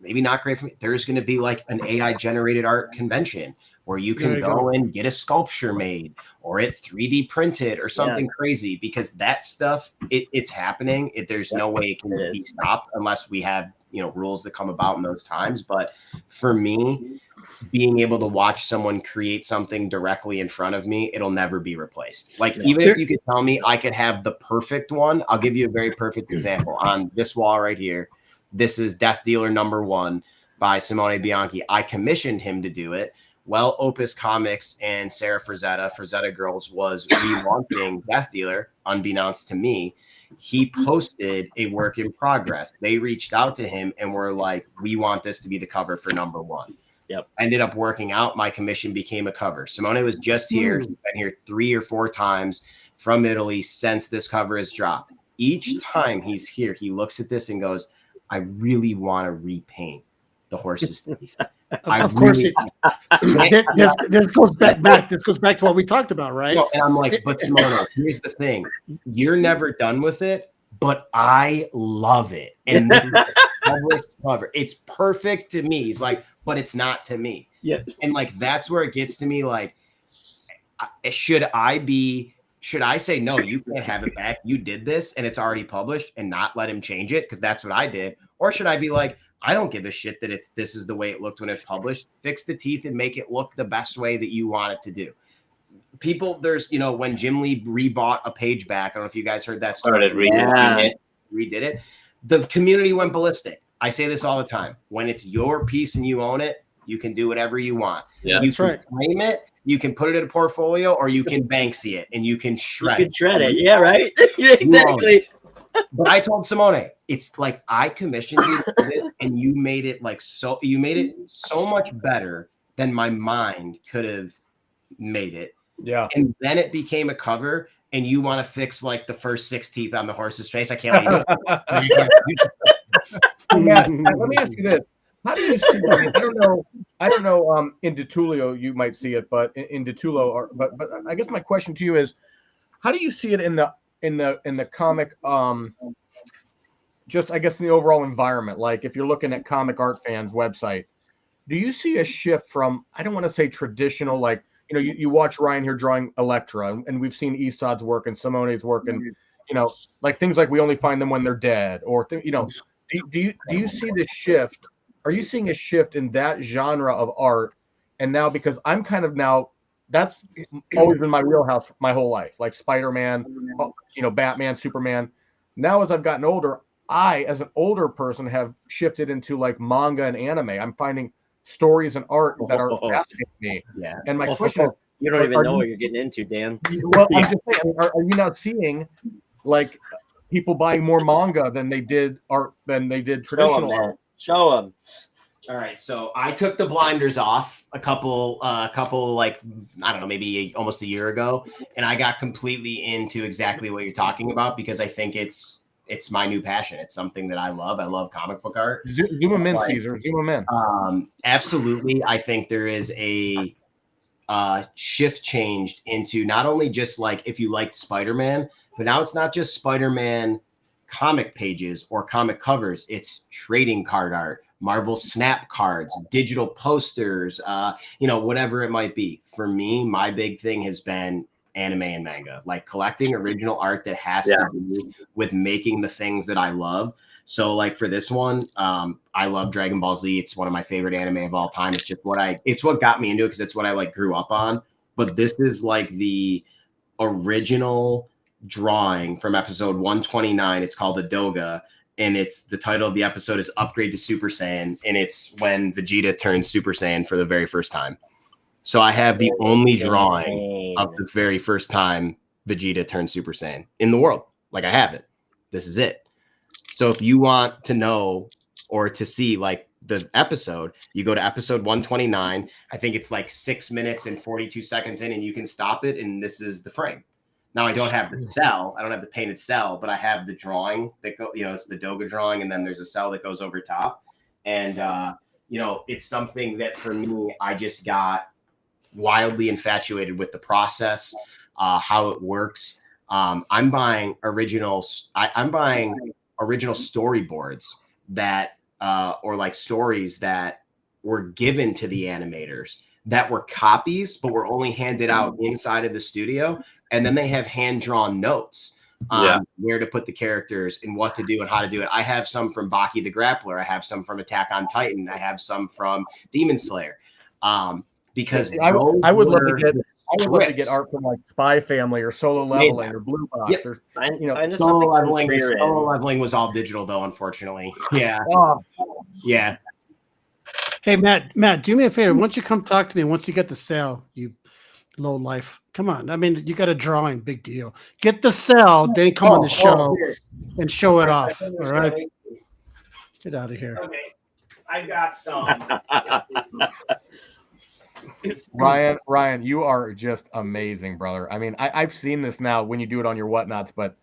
maybe not great for me, there's going to be like an AI generated art convention where you can go and get a sculpture made or it 3D printed or something crazy, because that stuff, it's happening. There's no way it can be stopped unless we have, rules that come about in those times. But for me, being able to watch someone create something directly in front of me, it'll never be replaced. Like, even if you could tell me I could have the perfect one, I'll give you a very perfect example. On this wall right here, this is Death Dealer #1 by Simone Bianchi. I commissioned him to do it. Well, Opus Comics and Sarah Frazetta Girls, was relaunching Death Dealer, unbeknownst to me. He posted a work in progress. They reached out to him and were like, we want this to be the cover for #1. Yep. Ended up working out. My commission became a cover. Simone was just here. He's been here 3 or 4 times from Italy since this cover has dropped. Each time he's here, he looks at this and goes, I really want to repaint the horse's teeth. Of course, this goes back. This goes back to what we talked about, right? No, and I'm like, but Simone, here's the thing: you're never done with it, but I love it. And published cover, it's perfect to me. He's like, but it's not to me. Yeah, and like that's where it gets to me. Like, should I say no? You can't have it back. You did this, and it's already published, and not let him change it because that's what I did. Or should I be like, I don't give a shit that this is the way it looked when it's published. Fix the teeth and make it look the best way that you want it to do. People, there's, when Jim Lee rebought a page back, I don't know if you guys heard that story. Redid it. The community went ballistic. I say this all the time. When it's your piece and you own it, you can do whatever you want. Yeah, you can frame it, you can put it in a portfolio, or you can Banksy it and you can shred it. Yeah, right. Yeah, exactly. But I told Simone, it's like, I commissioned you for this and you made it so much better than my mind could have made it. Yeah. And then it became a cover, and you want to fix like the first 6 teeth on the horse's face. I can't let you do it. Matt, let me ask you this. How do you see it? I don't know, in DiTullio you might see it, but in DiTullio, but I guess my question to you is, how do you see it in the comic, just I guess in the overall environment? Like, if you're looking at Comic Art Fans website, do you see a shift from, I don't want to say traditional, like, you watch Ryan here drawing Elektra, and we've seen Esad's work and Simone's work, and like things like We Only Find Them When They're Dead, or do you see the shift, are you seeing a shift in that genre of art? And now, because I'm kind of now, that's always been my wheelhouse my whole life, like Spider-Man, Batman, Superman. Now, as I've gotten older, I, as an older person, have shifted into like manga and anime. I'm finding stories and art that are fascinating me. Yeah. And my question is, you don't even know what you're getting into, Dan. well, I'm just saying, are you now seeing like people buying more manga than they did art than they did traditional art? Show them. All right, so I took the blinders off a couple, like, I don't know, maybe almost a year ago, and I got completely into exactly what you're talking about because I think it's my new passion. It's something that I love. I love comic book art. Zoom them in, Caesar. Zoom them in. Absolutely, I think there is a shift changed into not only just like if you liked Spider-Man, but now it's not just Spider-Man comic pages or comic covers. It's trading card art, Marvel Snap cards, digital posters, whatever it might be. For me, my big thing has been anime and manga, like collecting original art that has to do with making the things that I love. So like for this one, I love Dragon Ball Z. It's one of my favorite anime of all time. It's just it's what got me into it because it's what I like grew up on. But this is like the original drawing from episode 129. It's called a Doga. And it's the title of the episode is Upgrade to Super Saiyan. And it's when Vegeta turns Super Saiyan for the very first time. So I have the only drawing of the very first time Vegeta turned Super Saiyan in the world. Like I have it. This is it. So if you want to know or to see like the episode, you go to episode 129. I think it's like 6 minutes and 42 seconds in, and you can stop it. And this is the frame. Now I don't have the cell. I don't have the painted cell, but I have the drawing that it's the Doga drawing, and then there's a cell that goes over top. And it's something that for me, I just got wildly infatuated with the process, how it works. I'm buying original storyboards that or like stories that were given to the animators that were copies, but were only handed out inside of the studio. And then they have hand-drawn notes on where to put the characters and what to do and how to do it. I have some from Baki the Grappler. I have some from Attack on Titan. I have some from Demon Slayer. Because I would love to get art from like Spy Family or Solo Leveling or Blue Box or Solo Leveling was all digital though, unfortunately. Yeah. Yeah. Hey Matt, do me a favor. Once you come talk to me, once you get the sale, you low life. Come on. I mean, you got a drawing, big deal. Get the sale, then come on the show and show it off. All right. Get out of here. Okay. I got some. Ryan, you are just amazing, brother. I mean, I've seen this now when you do it on your whatnots, but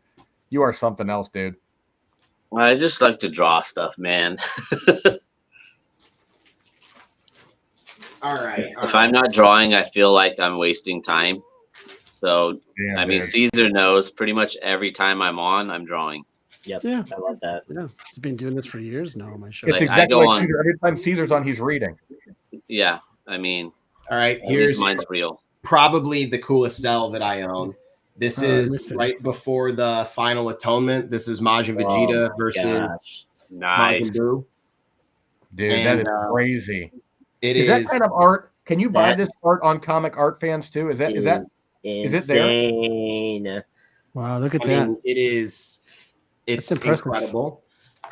you are something else, dude. I just like to draw stuff, man. All right. If I'm not drawing, I feel like I'm wasting time. So, Caesar knows pretty much every time I'm on, I'm drawing. Yep. Yeah. I love that. Yeah. He's been doing this for years now on my show. It's exactly like Caesar. Every time Caesar's on, he's reading. Yeah. I mean, all right. Here's mine's real. Probably the coolest cell that I own. This is right before the Final Atonement. This is Majin Vegeta versus Nice. Majin Buu. Dude, that is crazy. It is that kind of art? Can you buy this art on Comic Art Fans too? Is it there? Wow, look at that. It's incredible.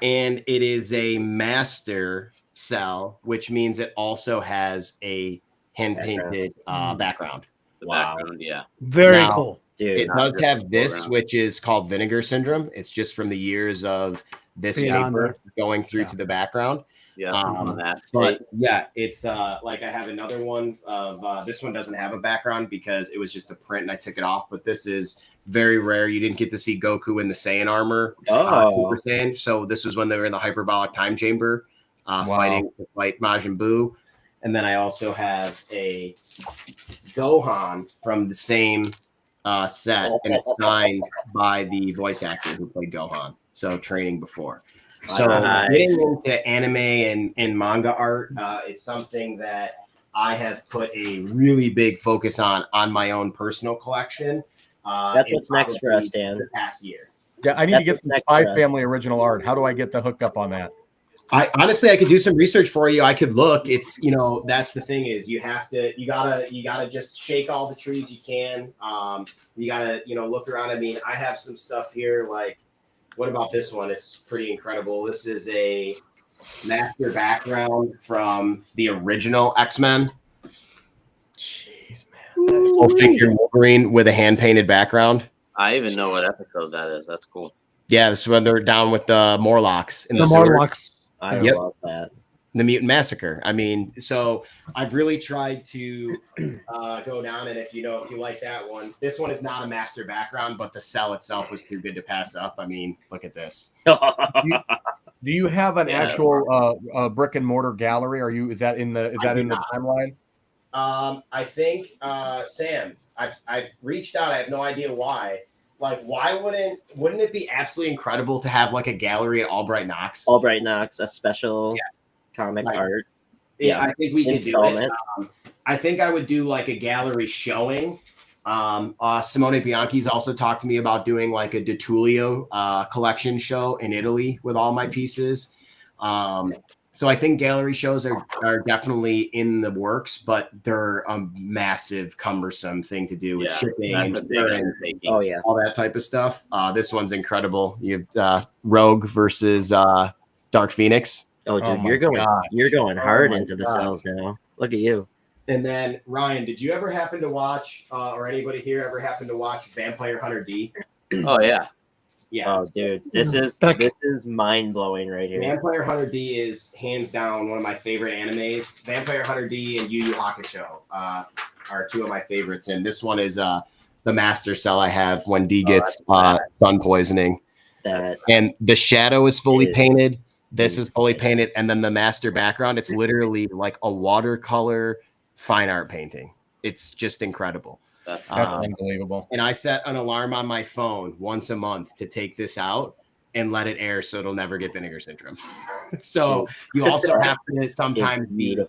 And it is a master cell, which means it also has a hand-painted background. The background, yeah. Very cool. Dude, it does have this, which is called Vinegar Syndrome. It's just from the years of this paper going through to the background. Yeah, but yeah, it's like I have another one of this one doesn't have a background because it was just a print and I took it off. But this is very rare. You didn't get to see Goku in the Saiyan armor, Super Saiyan. So this was when they were in the hyperbolic time chamber, fighting to fight Majin Buu. And then I also have a Gohan from the same set, and it's signed by the voice actor who played Gohan. So training before. So getting into anime and manga art is something that I have put a really big focus on my own personal collection. That's what's next for us, Dan. The past year. Yeah, I need to get some Spy Family original art. How do I get the hookup on that? I could do some research for you. I could look. It's, that's the thing is you gotta just shake all the trees you can. You gotta, look around. I mean, I have some stuff here. Like, what about this one? It's pretty incredible. This is a master background from the original X-Men. Jeez, man. Full figure Wolverine with a hand painted background. I even know what episode that is. That's cool. Yeah, this is when they're down with the Morlocks in the Morlocks. I Yep. love that. The Mutant Massacre. I mean, so I've really tried to go down, and if you like that one, this one is not a master background, but the cell itself was too good to pass up. I mean, look at this. Do you have an actual brick and mortar gallery? Is that in the timeline? I think Sam, I've reached out. I have no idea why. Like, why wouldn't it be absolutely incredible to have like a gallery at Albright Knox? Albright Knox, a special comic art. Yeah, I think we could do it. I think I would do like a gallery showing. Simone Bianchi's also talked to me about doing like a DiTullio collection show in Italy with all my pieces. So I think gallery shows are definitely in the works, but they're a massive, cumbersome thing to do with shipping and all that type of stuff. This one's incredible. You have Rogue versus Dark Phoenix. Oh, dude, you're going hard into the cells now. Look at you. And then Ryan, did you ever happen to watch, or anybody here ever happen to watch Vampire Hunter D? Oh yeah. Yeah. Oh, dude, this is mind blowing right here. Vampire Hunter D is hands down one of my favorite animes. Vampire Hunter D and Yu Yu Hakusho are two of my favorites, and this one is the master cell I have when D gets sun poisoning. And the shadow is fully painted. This is fully painted, and then the master background. It's literally like a watercolor fine art painting. It's just incredible. That's unbelievable. And I set an alarm on my phone once a month to take this out and let it air so it'll never get vinegar syndrome. So you also have to sometimes be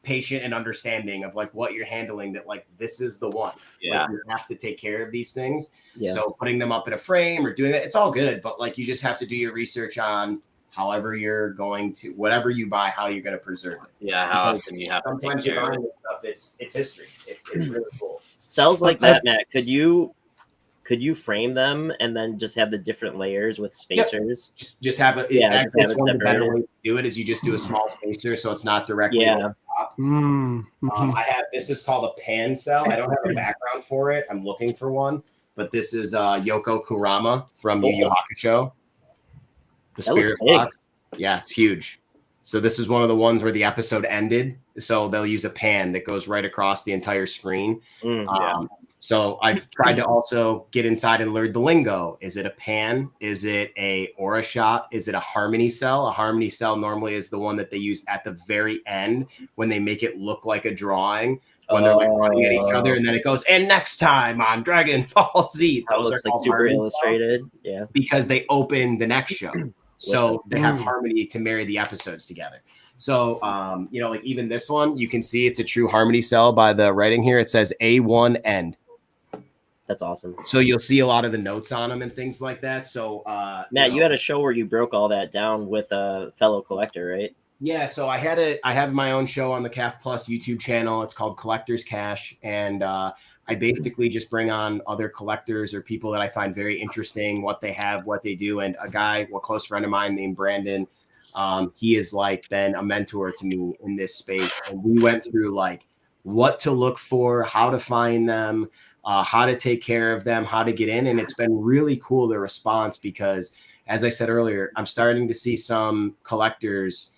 patient and understanding of like what you're handling, that like this is the one. Yeah. Like, you have to take care of these things. Yeah. So putting them up in a frame or doing that, it's all good. But like you just have to do your research on however you're going to, whatever you buy, how you're going to preserve it. Yeah, how often you have to take care of it. Stuff, it's history. It's really cool. Cells like that, Matt, could you frame them and then just have the different layers with spacers? Yep. Just have it. That's one of the better ways to do it is you just do a small spacer so it's not directly on top. I have, this is called a pan cell. I don't have a background for it. I'm looking for one, but this is Yoko Kurama from Yu Yu Hakusho. The spirit block. Yeah, it's huge. So this is one of the ones where the episode ended. So they'll use a pan that goes right across the entire screen. So I've tried to also get inside and learn the lingo. Is it a pan? Is it a aura shot? Is it a harmony cell? A harmony cell normally is the one that they use at the very end when they make it look like a drawing, when they're like running at each other, and then it goes, and next time on Dragon Ball Z. Those are like super illustrated. Yeah. Because they open the next show. So they have harmony to marry the episodes together. So, like even this one, you can see it's a true harmony cell by the writing here. It says A1 end. That's awesome. So you'll see a lot of the notes on them and things like that. So, Matt, you had a show where you broke all that down with a fellow collector, right? Yeah. So I have my own show on the CAF Plus YouTube channel. It's called Collector's Cash. And, I basically just bring on other collectors or people that I find very interesting, what they have, what they do. And a close friend of mine named Brandon, he is like been a mentor to me in this space. And we went through like what to look for, how to find them, how to take care of them, how to get in. And it's been really cool, the response, because as I said earlier, I'm starting to see some collectors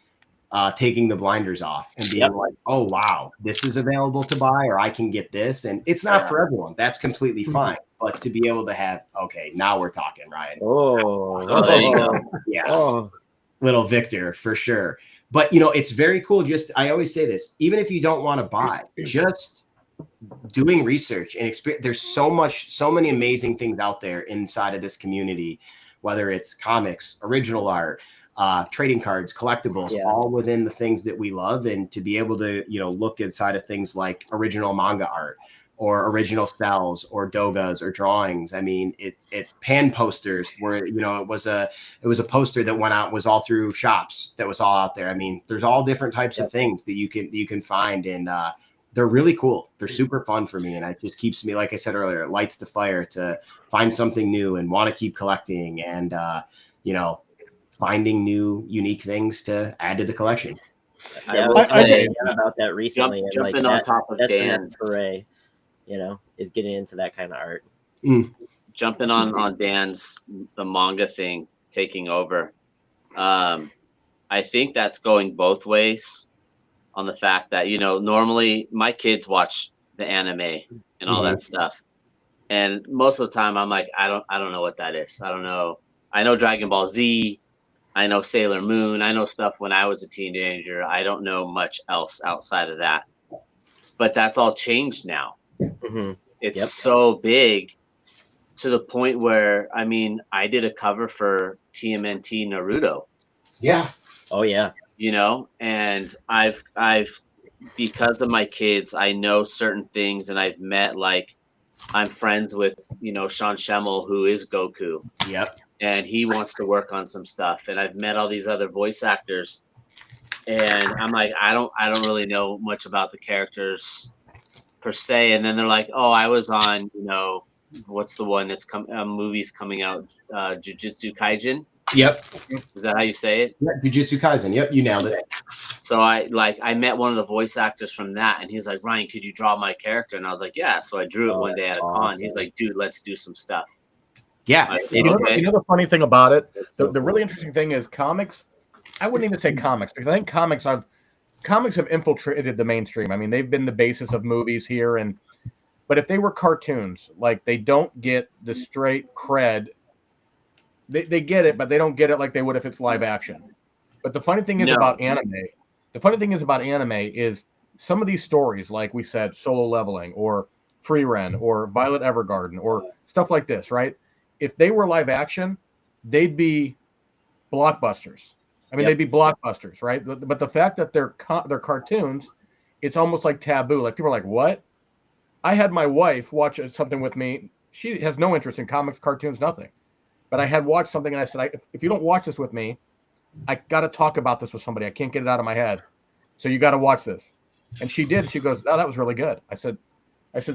taking the blinders off and being like, oh, wow, this is available to buy, or I can get this. And it's not for everyone. That's completely fine. But to be able to have, okay, now we're talking, Ryan. Oh, there you go. Yeah. Little Victor for sure. But, it's very cool. I always say this, even if you don't want to buy, just doing research and experience. There's so many amazing things out there inside of this community, whether it's comics, original art, trading cards, collectibles, all within the things that we love. And to be able to, look inside of things like original manga art or original cells or dogas or drawings. I mean, it pan posters where, you know, it was a poster that went out, was all through shops, that was all out there. I mean, there's all different types of things that you can find, and they're really cool. They're super fun for me, and it just keeps me, like I said earlier, it lights the fire to find something new and want to keep collecting and you know, finding new unique things to add to the collection. Yeah, I was about that recently. Jumping on top of Dan's foray, you know, is getting into that kind of art. Jumping on Dan's the manga thing taking over. I think that's going both ways on the fact that, you know, normally my kids watch the anime and all that stuff. And most of the time I'm like, I don't know what that is. I don't know. I know Dragon Ball Z. I know Sailor Moon. I know stuff when I was a teenager. I don't know much else outside of that. But that's all changed now. It's so big to the point where, I mean, I did a cover for TMNT Naruto. Yeah. Oh yeah. You know, and I've because of my kids, I know certain things, and I've met, like, I'm friends with, you know, Sean Schemmel, who is Goku. Yep. And he wants to work on some stuff. And I've met all these other voice actors, and I'm like, I don't really know much about the characters per se. And then they're like, oh, I was on, you know, what's the one that's movies coming out, Jujutsu Kaisen. Yep. Is that how you say it? Yeah, Jujutsu Kaisen. Yep, you nailed it. So I met one of the voice actors from that, and he's like, Ryan, could you draw my character? And I was like, yeah. So I drew it one day at a con. He's like, dude, let's do some stuff. Yeah. Like, You know the funny thing about it? The really interesting thing is comics. I wouldn't even say comics, because I think comics have infiltrated the mainstream. I mean, they've been the basis of movies here, but if they were cartoons, like, they don't get the straight cred. They get it, but they don't get it like they would if it's live action. But the funny thing is about anime. The funny thing is about anime is some of these stories, like we said, Solo Leveling or Free Ren or Violet Evergarden or stuff like this, right? If they were live action, they'd be blockbusters. I mean, they'd be blockbusters, right? But the fact that they're cartoons, it's almost like taboo. Like, people are like, what? I had my wife watch something with me. She has no interest in comics, cartoons, nothing. But I had watched something, and I said, if you don't watch this with me, I got to talk about this with somebody. I can't get it out of my head. So you got to watch this. And she did. She goes, oh, that was really good. I said,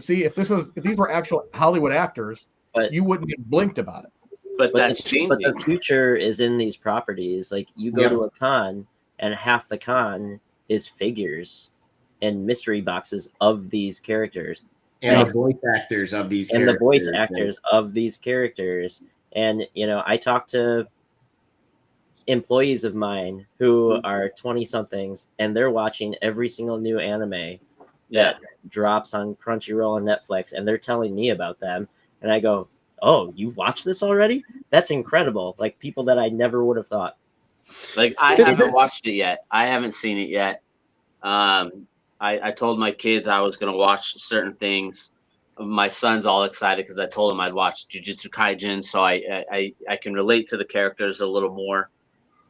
see, if these were actual Hollywood actors, you wouldn't get blinked about it. But that's changing. But the future is in these properties. Like, you go to a con, and half the con is figures and mystery boxes of these characters. And the voice actors of these characters. And the voice actors of these characters. And, you know, I talk to employees of mine who are 20-somethings, and they're watching every single new anime that drops on Crunchyroll and Netflix, and they're telling me about them. And I go, oh, you've watched this already? That's incredible. Like, people that I never would have thought. Like, I haven't watched it yet. I haven't seen it yet. I told my kids I was going to watch certain things. My son's all excited because I told him I'd watch Jujutsu Kaisen, so I can relate to the characters a little more.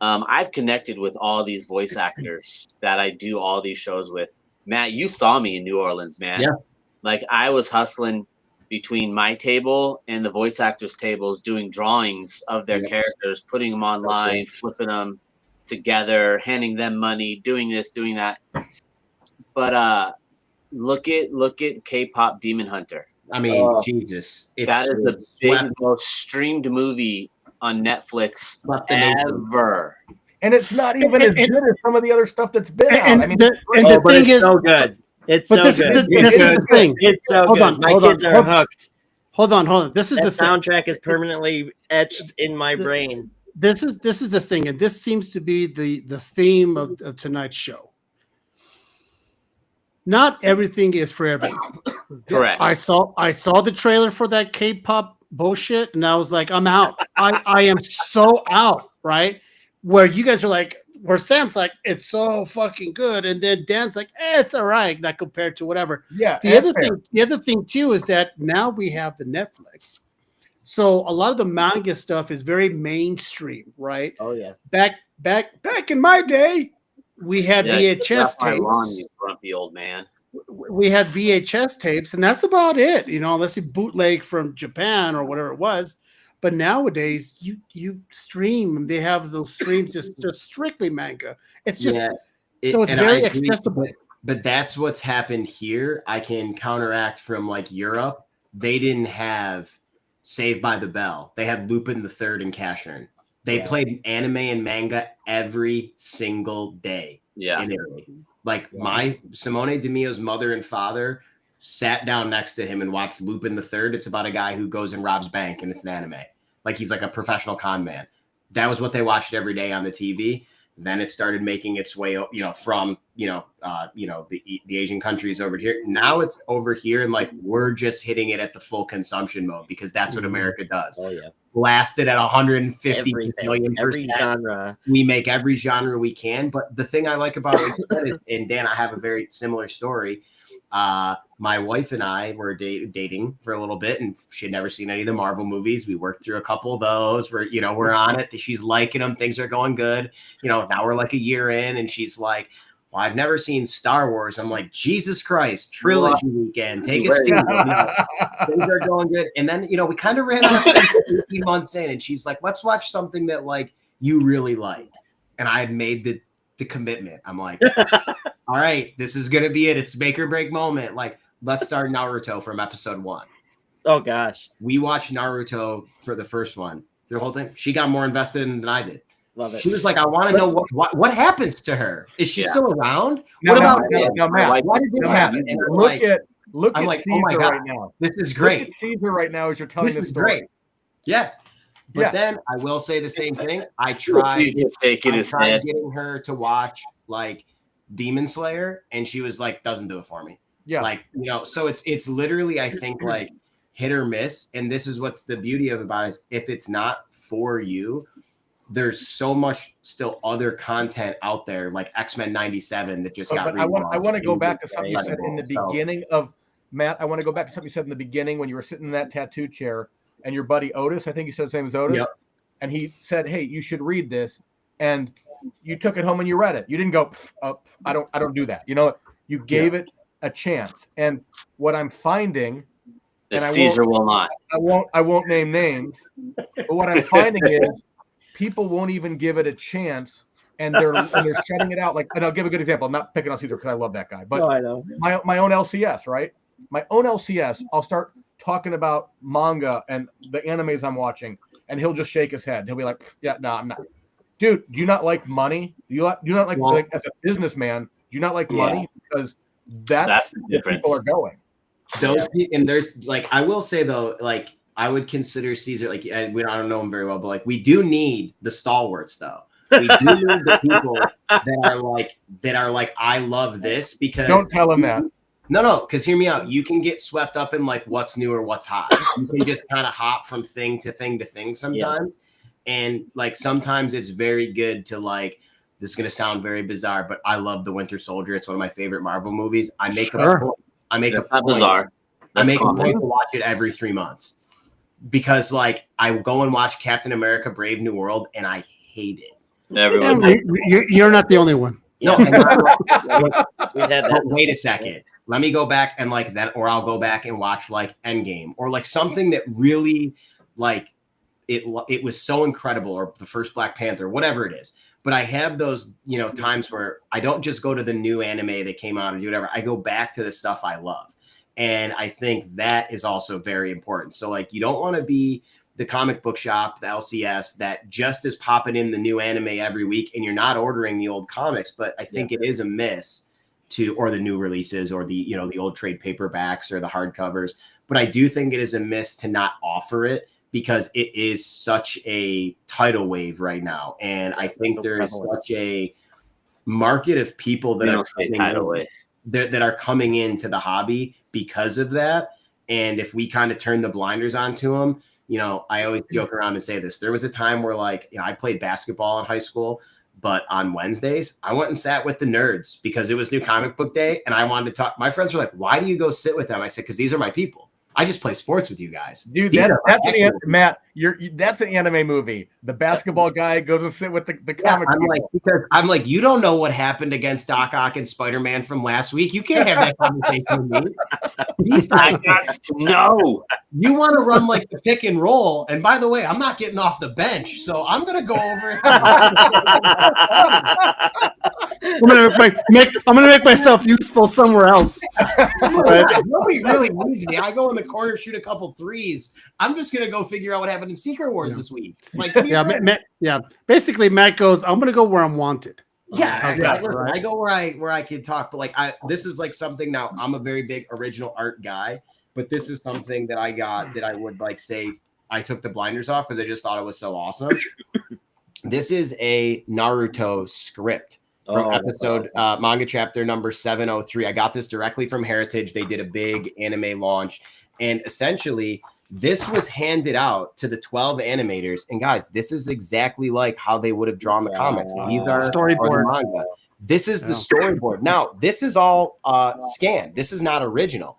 I've connected with all these voice actors that I do all these shows with. Matt, you saw me in New Orleans, man. Yeah. Like, I was hustling between my table and the voice actors' tables, doing drawings of their characters, putting them online, flipping them together, handing them money, doing this, doing that. But look at K-pop Demon Hunter. I mean, Jesus. That is the most streamed movie on Netflix ever. And it's not even as good as some of the other stuff that's been out. I mean, the thing is so good. It's so good. This is the thing. It's so good. My kids are hooked. Hold on. This is the soundtrack is permanently etched in my brain. This is the thing, and this seems to be the theme of tonight's show. Not everything is for everyone. Correct. I saw the trailer for that K-pop bullshit, and I was like, I'm out. I am so out, right? Where you guys are like, where Sam's like, it's so fucking good, and then Dan's like, it's all right, not compared to whatever. Yeah. The other thing too is that now we have the Netflix, so a lot of the manga stuff is very mainstream, right? Oh yeah. Back in my day, we had VHS tapes. You grumpy old man. we had VHS tapes, and that's about it. Unless you bootleg from Japan or whatever it was. But nowadays, you stream. They have those streams just strictly manga. It's just so it's very accessible. But that's what's happened here. I can counteract from like Europe. They didn't have Saved by the Bell. They had Lupin the Third and Casshern. They played anime and manga every single day in Italy. Like my Simone DeMio's mother and father sat down next to him and watched Lupin the Third. It's about a guy who goes and robs bank, and it's an anime. Like he's like a professional con man. That was what they watched every day on the TV. Then it started making its way, from the Asian countries over here. Now it's over here, and like we're just hitting it at the full consumption mode because that's what America does. Oh yeah, blasted at 150 million every genre. We make every genre we can. But the thing I like about it is, and Dan, I have a very similar story. My wife and I were dating for a little bit, and she'd never seen any of the Marvel movies. We worked through a couple of those. We're on it. She's liking them. Things are going good. Now we're like a year in, and she's like, "Well, I've never seen Star Wars." I'm like, "Jesus Christ, trilogy weekend, take a seat." Things are going good. And then we kind of ran out 18 months in, and she's like, "Let's watch something that like you really like." And I had made the commitment. I'm like, all right, this is gonna be it. It's make or break moment. Like, let's start Naruto from episode 1. Oh gosh, we watched Naruto for the first one, the whole thing. She got more invested in than I did. Love it. She was like, I want to know what happens to her. Is she still around? Now, what about now, Matt, why did this happen? And look at Caesar oh my God. right now. This is great. Look at Caesar right now as you're telling this the is story. Great. Yeah. But then I will say the same thing. I tried getting her to watch like Demon Slayer, and she was like, doesn't do it for me. Yeah. Like, so it's literally, I think, like hit or miss. And this is what's the beauty of about it is if it's not for you, there's so much still other content out there, like X-Men 97 that just got relaunched. I want to go back to something you said in the beginning of Matt. I want to go back to something you said in the beginning when you were sitting in that tattoo chair and your buddy Otis, I think you said his name was Otis. Yep. And he said, "Hey, you should read this." And you took it home and you read it. You didn't go, I don't do that. You gave it a chance. And what I'm finding, and Caesar will not. I won't name names. But what I'm finding is people won't even give it a chance, and they're shutting it out. Like, and I'll give a good example. I'm not picking on Caesar because I love that guy, but I know my own LCS, right? My own LCS. I'll start talking about manga and the animes I'm watching, and he'll just shake his head. He'll be like, "Yeah, no, I'm not." Dude, do you not like money? Do you not like as a businessman? Do you not like money? Because that's where people are going. And there's like, I will say though, like I would consider Caesar, like I don't know him very well, but like we do need the stalwarts though. We do need the people that are like, I love this because don't tell him that. No, because hear me out. You can get swept up in like what's new or what's hot. You can just kind of hop from thing to thing to thing sometimes. Yeah. And like sometimes it's very good to like, this is going to sound very bizarre, but I love The Winter Soldier. It's one of my favorite Marvel movies. I make a point to watch it every 3 months because like I go and watch Captain America Brave New World and I hate it. Everyone, you're not the only one. No, we had that. Wait a second. Let me go back and like that, or I'll go back and watch like Endgame or like something that really like it was so incredible, or the first Black Panther, whatever it is. But I have those, times where I don't just go to the new anime that came out and do whatever. I go back to the stuff I love. And I think that is also very important. So like, you don't want to be the comic book shop, the LCS that just is popping in the new anime every week and you're not ordering the old comics. But I think it is a miss or the new releases or the, the old trade paperbacks or the hardcovers. But I do think it is a miss to not offer it, because it is such a tidal wave right now. And I think there is such a market of people that that are coming into the hobby because of that. And if we kind of turn the blinders onto them, I always joke around and say this. There was a time where like, I played basketball in high school, but on Wednesdays, I went and sat with the nerds because it was new comic book day. And I wanted to talk. My friends were like, why do you go sit with them? I said, because these are my people. I just play sports with you guys. Dude, These are that's actual- Matt. That's an anime movie. The basketball guy goes and sit with the comic. I'm like, you don't know what happened against Doc Ock and Spider-Man from last week. You can't have that conversation with me. These guys, I got to know. you want to run like the pick and roll. And by the way, I'm not getting off the bench, so I'm gonna go over. I'm gonna make myself useful somewhere else. Right? Nobody really needs me. I go in the corner, shoot a couple threes. I'm just gonna go figure out what happened in Secret Wars this week. Like, yeah. Basically, Matt goes, I'm gonna go where I'm wanted. Yeah, Exactly, listen, right? I go where I can talk, but like this is like something now. I'm a very big original art guy, but this is something that I got that I would like say I took the blinders off because I just thought it was so awesome. This is a Naruto script from episode manga chapter number 703. I got this directly from Heritage. They did a big anime launch, and essentially this was handed out to the 12 animators. And guys, this is exactly like how they would have drawn the comics. These are Storyboard. manga. This is the storyboard. Now, this is all scanned. This is not original.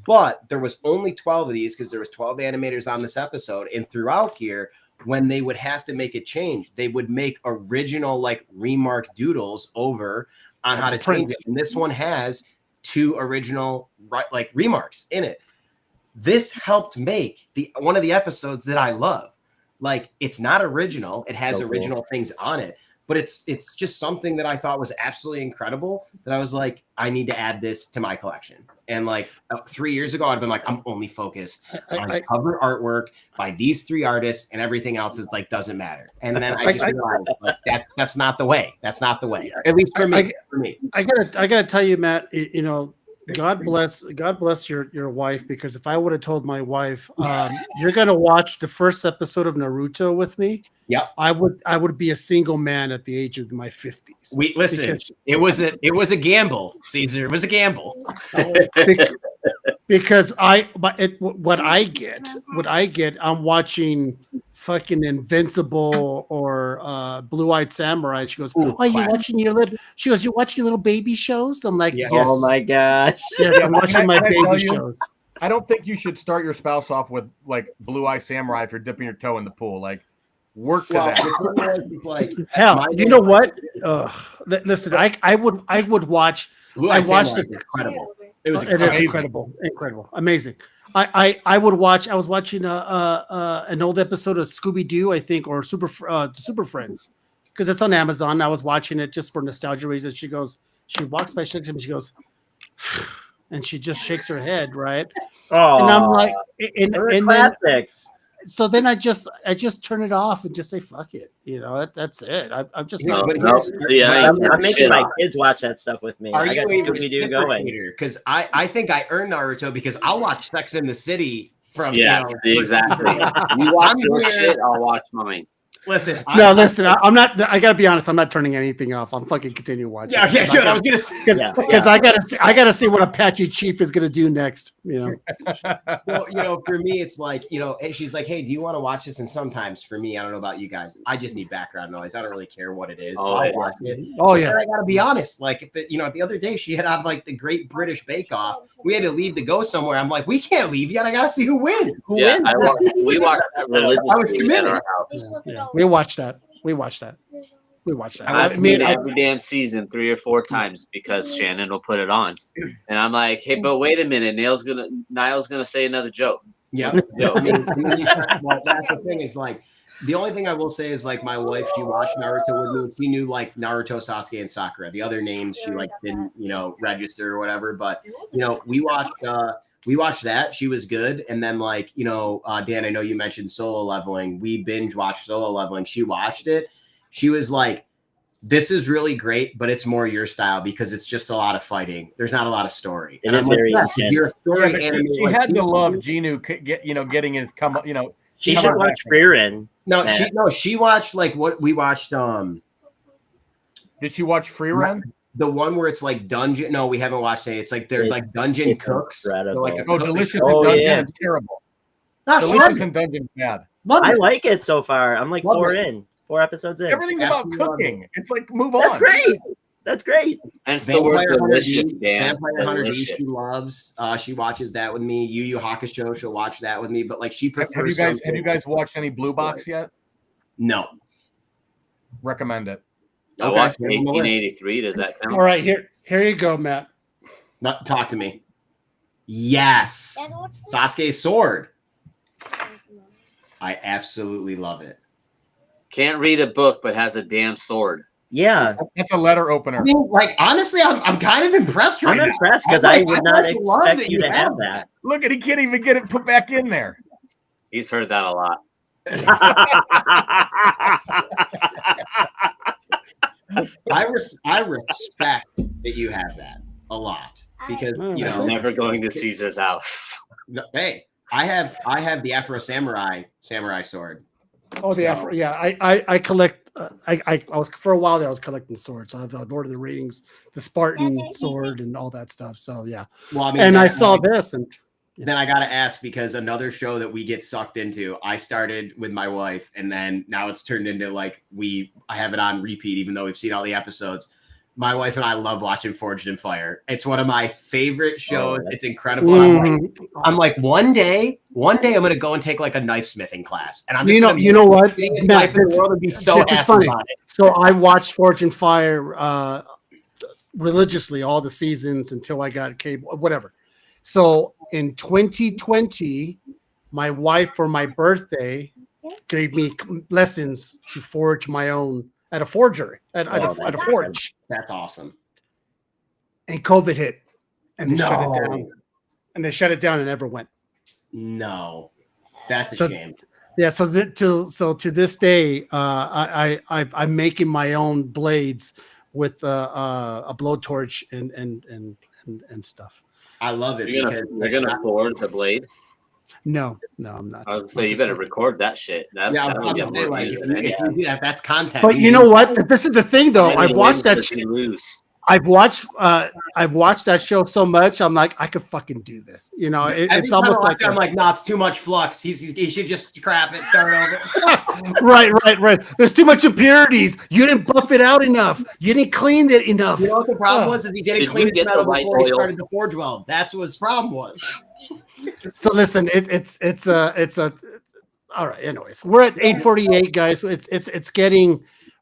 But there was only 12 of these because there was 12 animators on this episode. And throughout here, when they would have to make a change, they would make original like remark doodles over on how to change it. And this one has 2 original like remarks in it. This helped make one of the episodes that I love. Like, it's not original. It has original things on it, but it's just something that I thought was absolutely incredible that I was like, I need to add this to my collection. And like 3 years ago, I'd been like, I'm only focused on cover artwork by these 3 artists, and everything else is like, doesn't matter. And then I just realized like, that's not the way. That's not the way. At least for me. I gotta tell you, Matt, you know, God bless your wife, because if I would have told my wife, you're gonna watch the first episode of Naruto with me, I would be a single man at the age of my 50s. It was a gamble, Caesar. It was a gamble. Because what I get, I'm watching fucking Invincible or Blue-Eyed Samurai. She goes, "Oh, you watching your little?" She goes, "You're watching your little baby shows?" I'm like, Yes. Oh my gosh. Yes, I'm watching my baby shows. I don't think you should start your spouse off with like Blue-Eyed Samurai if you're dipping your toe in the pool. Like, work to that. Like, hell, you know what? Listen, I would watch. I watched it. Incredible. It is incredible, amazing. I would watch. I was watching an old episode of Scooby Doo, I think, or Super Friends, because it's on Amazon. I was watching it just for nostalgia reasons. She walks by, shakes him, and she goes, and she just shakes her head, right? Oh, and I'm like, and classics. So then I just turn it off and just say fuck it, you know. That's it. I'm just I'm making my kids watch that stuff with me. I got Scooby Doo going because I think I earned Naruto because I'll watch Sex in the City from exactly. You watch your shit, I'll watch mine. Listen, I'm not. I gotta be honest. I'm not turning anything off. I'm fucking continue watching. Yeah, good. I was gonna say because I gotta see what Apache Chief is gonna do next. You know. Well, you know, for me, it's like, you know, she's like, "Hey, do you want to watch this?" And sometimes for me, I don't know about you guys, I just need background noise. I don't really care what it is. So I'll watch it. Oh yeah. But I gotta be honest. Like, if the other day she had on like the Great British Bake Off. We had to leave to go somewhere. I'm like, we can't leave yet. I gotta see who wins. We watched that religiously. I was committed. At our house. Yeah. We watched that. I mean, every damn season 3 or 4 times because Shannon will put it on, and I'm like, hey, but wait a minute, Niall's gonna say another joke. Yeah, that's the thing. Is like the only thing I will say is like my wife, she watched Naruto with me. She knew like Naruto, Sasuke, and Sakura. The other names she like didn't register or whatever. But we watched that. She was good. And then like, Dan, I know you mentioned Solo Leveling. We binge watched Solo Leveling. She watched it. She was like, this is really great, but it's more your style because it's just a lot of fighting. There's not a lot of story. It is very intense. She had to love Genu getting his come up, She should watch Frieren. She watched like what we watched. Did she watch Frieren? The one where it's like dungeon. No, we haven't watched it. It's like they're like dungeon cooks. Delicious in Dungeon. Yeah. It's terrible. No, Delicious in Dungeon bad. I like it so far. I'm like 4 episodes in. Everything's about cooking. It's like, move on. That's great. That's great. And it's the word Vampire Hunter delicious, D, Dan. Vampire Hunter D, Delicious. she loves. She watches that with me. Yu Yu Hakusho, she'll watch that with me. But like, she prefers. Have you guys watched any Blue Box yet? No. Recommend it. I watched 1883. Does that count? All right, here you go, Matt. Not talk to me. Yes, Sasuke's sword. I absolutely love it. Can't read a book, but has a damn sword. Yeah, That's a letter opener. I mean, like, honestly, I'm kind of impressed right now. I'm impressed because I'm I like, would I not fucking love expect that you you to have have that. Look at he can't even get it put back in there. He's heard that a lot. I respect that you have that a lot because you know. I'm never going to Caesar's house. No, hey, I have the Afro samurai sword. Oh, the Afro. Yeah, I collect. I was for a while there. I was collecting swords. I have the Lord of the Rings, the Spartan sword, and all that stuff. So yeah. Well, I mean, and I saw this, and then I gotta ask because another show that we get sucked into. I started with my wife, and then now it's turned into like I have it on repeat, even though we've seen all the episodes. My wife and I love watching Forged in Fire. It's one of my favorite shows. It's incredible. I'm like, one day I'm gonna go and take like a knife smithing class, and I'm just you know what? biggest knife in the world and be so happy funny. about it. So I watched Forged in Fire religiously all the seasons until I got cable, whatever. So in 2020, my wife for my birthday gave me lessons to forge my own at a forgery at a forge. That's awesome. And COVID hit, and they shut it down. And they shut it down and never went. No, that's a shame. Yeah. So to this day, I'm making my own blades with a blowtorch and stuff. I love it. You're gonna forge a blade. No, I'm not. I was gonna say you better record that shit. That's content. But you know what? This is the thing, though. I've watched that shit. I've watched that show so much. I'm like, I could fucking do this. You know, it's almost like I'm like, no, it's too much flux. He should just scrap it, start over. Right. There's too much impurities. You didn't buff it out enough. You didn't clean it enough. You know what the problem was? Is he didn't clean his metal before he started the forge weld. That's what his problem was. So listen, it's a all right. Anyways, we're at 8:48, guys.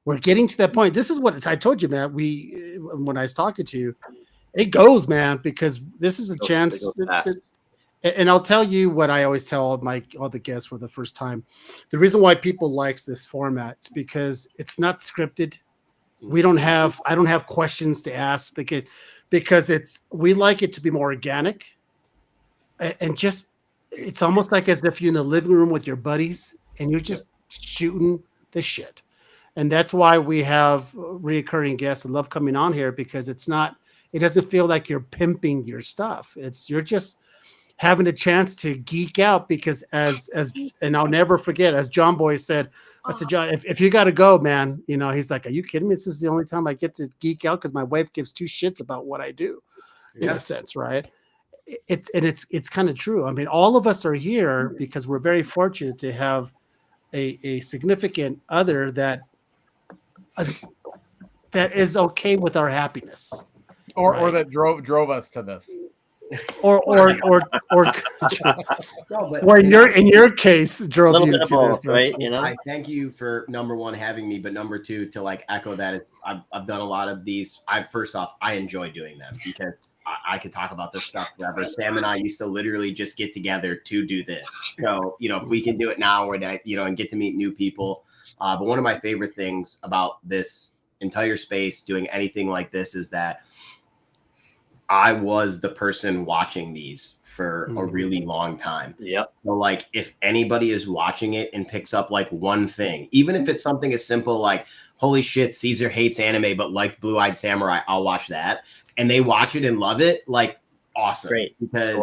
We're getting to that point. This is what I told you, man. When I was talking to you, it goes, man, because this is a chance. And I'll tell you what I always tell all the guests for the first time. The reason why people likes this format is because it's not scripted. I don't have questions to ask. Because we like it to be more organic. And just, it's almost like as if you're in the living room with your buddies and you're just shooting the shit. And that's why we have reoccurring guests and love coming on here, because it doesn't feel like you're pimping your stuff. You're just having a chance to geek out, because and I'll never forget, as John Boy said, I said, John, if you got to go, man, you know, he's like, are you kidding me? This is the only time I get to geek out because my wife gives two shits about what I do, in a sense, right? It's kind of true. I mean, all of us are here because we're very fortunate to have a significant other that is okay with our happiness, or that drove us to this, or in your case drove you to this, right? You know, I thank you for number one having me, but number two, to like echo that, is I've done a lot of these. First off, I enjoy doing them because I could talk about this stuff forever. Sam and I used to literally just get together to do this. So, you know, if we can do it now, and get to meet new people. But one of my favorite things about this entire space, doing anything like this, is that I was the person watching these for a really long time. Yep. So like, if anybody is watching it and picks up like one thing, even if it's something as simple like, holy shit, Caesar hates anime, but like Blue-Eyed Samurai, I'll watch that. And they watch it and love it, like, awesome. Great. Because,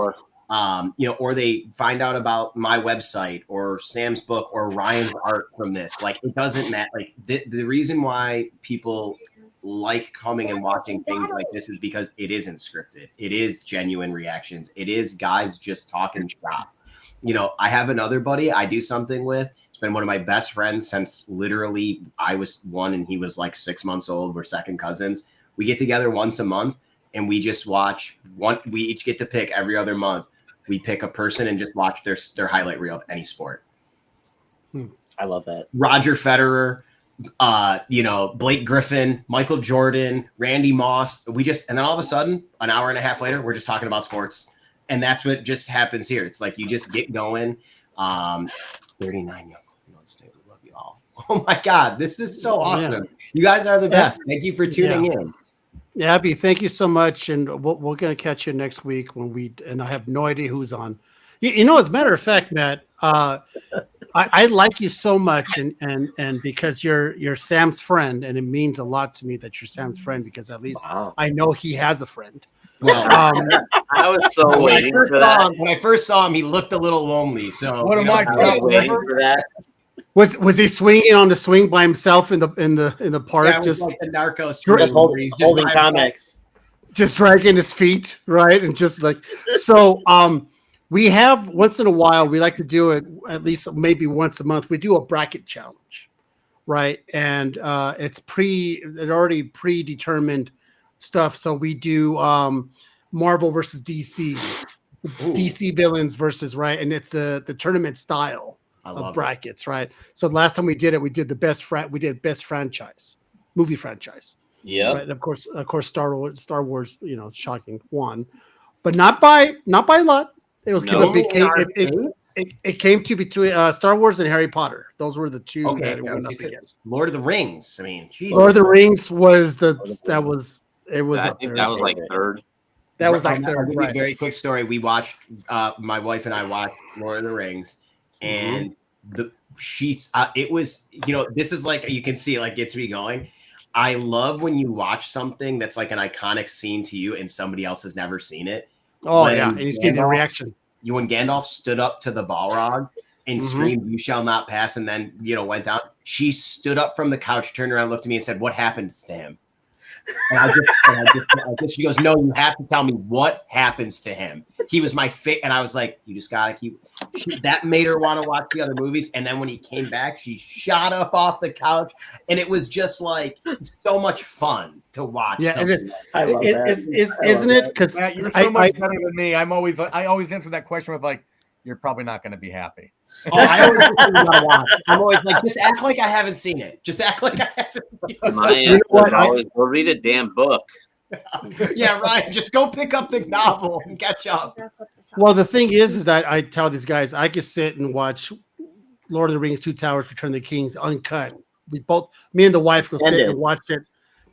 or they find out about my website or Sam's book or Ryan's art from this. Like, it doesn't matter. Like, the reason why people like coming and watching things like this is because it isn't scripted. It is genuine reactions. It is guys just talking shop. You know, I have another buddy I do something with. It's been one of my best friends since literally I was 1 and he was like 6 months old. We're second cousins. We get together once a month and we just watch one. We each get to pick every other month. We pick a person and just watch their highlight reel of any sport. I love that. Roger Federer, Blake Griffin, Michael Jordan, Randy Moss. And then all of a sudden, an hour and a half later, we're just talking about sports. And that's what just happens here. It's like you just get going. 39 young. We love you all. Oh my God, this is so awesome. Yeah. You guys are the best. Thank you for tuning in. Yeah, Abby, thank you so much. And we're going to catch you next week and I have no idea who's on. As a matter of fact, Matt, I like you so much, and because you're Sam's friend, and it means a lot to me that you're Sam's friend because at least I know he has a friend. Well, I was so waiting for that. When I first saw him, he looked a little lonely. So what am I waiting for that? Was he swinging on the swing by himself in the park? Yeah, just like the narco holding comics, just dragging his feet, right? And just like so. We have once in a while, we like to do it at least maybe once a month. We do a bracket challenge, right? And it's already predetermined stuff. So we do Marvel versus DC, DC villains versus, right? And it's the tournament style of brackets, right? So last time we did it, we did best franchise, movie franchise. Yeah. Right? And of course, Star Wars, shocking won, but not by a lot. It came to between Star Wars and Harry Potter. Those were the two that it went up against. Lord of the Rings. I mean, Jesus. Lord of the Rings was up there. That was like third. That was like third. I'll give you a very quick story. We watched, my wife and I watched Lord of the Rings, and the sheets. It was, this is like, you can see it like gets me going. I love when you watch something that's like an iconic scene to you and somebody else has never seen it. Oh, yeah. And you see the reaction. When Gandalf stood up to the Balrog and screamed, "You shall not pass," and then, went out, she stood up from the couch, turned around, looked at me and said, "What happens to him?" And she goes, "No, you have to tell me what happens to him. He was my favorite." And I was like, "You just got to keep." That made her want to watch the other movies. And then when he came back, she shot up off the couch. And it was just like so much fun to watch. Yeah, it is. I love that. Isn't it? Because you're so much better than me. I always answer that question with like, "You're probably not going to be happy." I'm always like, just act like I haven't seen it. Just act like I haven't seen it. My answer always, go read a damn book. Yeah, right. Just go pick up the novel and catch up. Well, the thing is that I tell these guys, I could sit and watch Lord of the Rings, Two Towers, Return of the King uncut. Me and the wife will sit and watch it.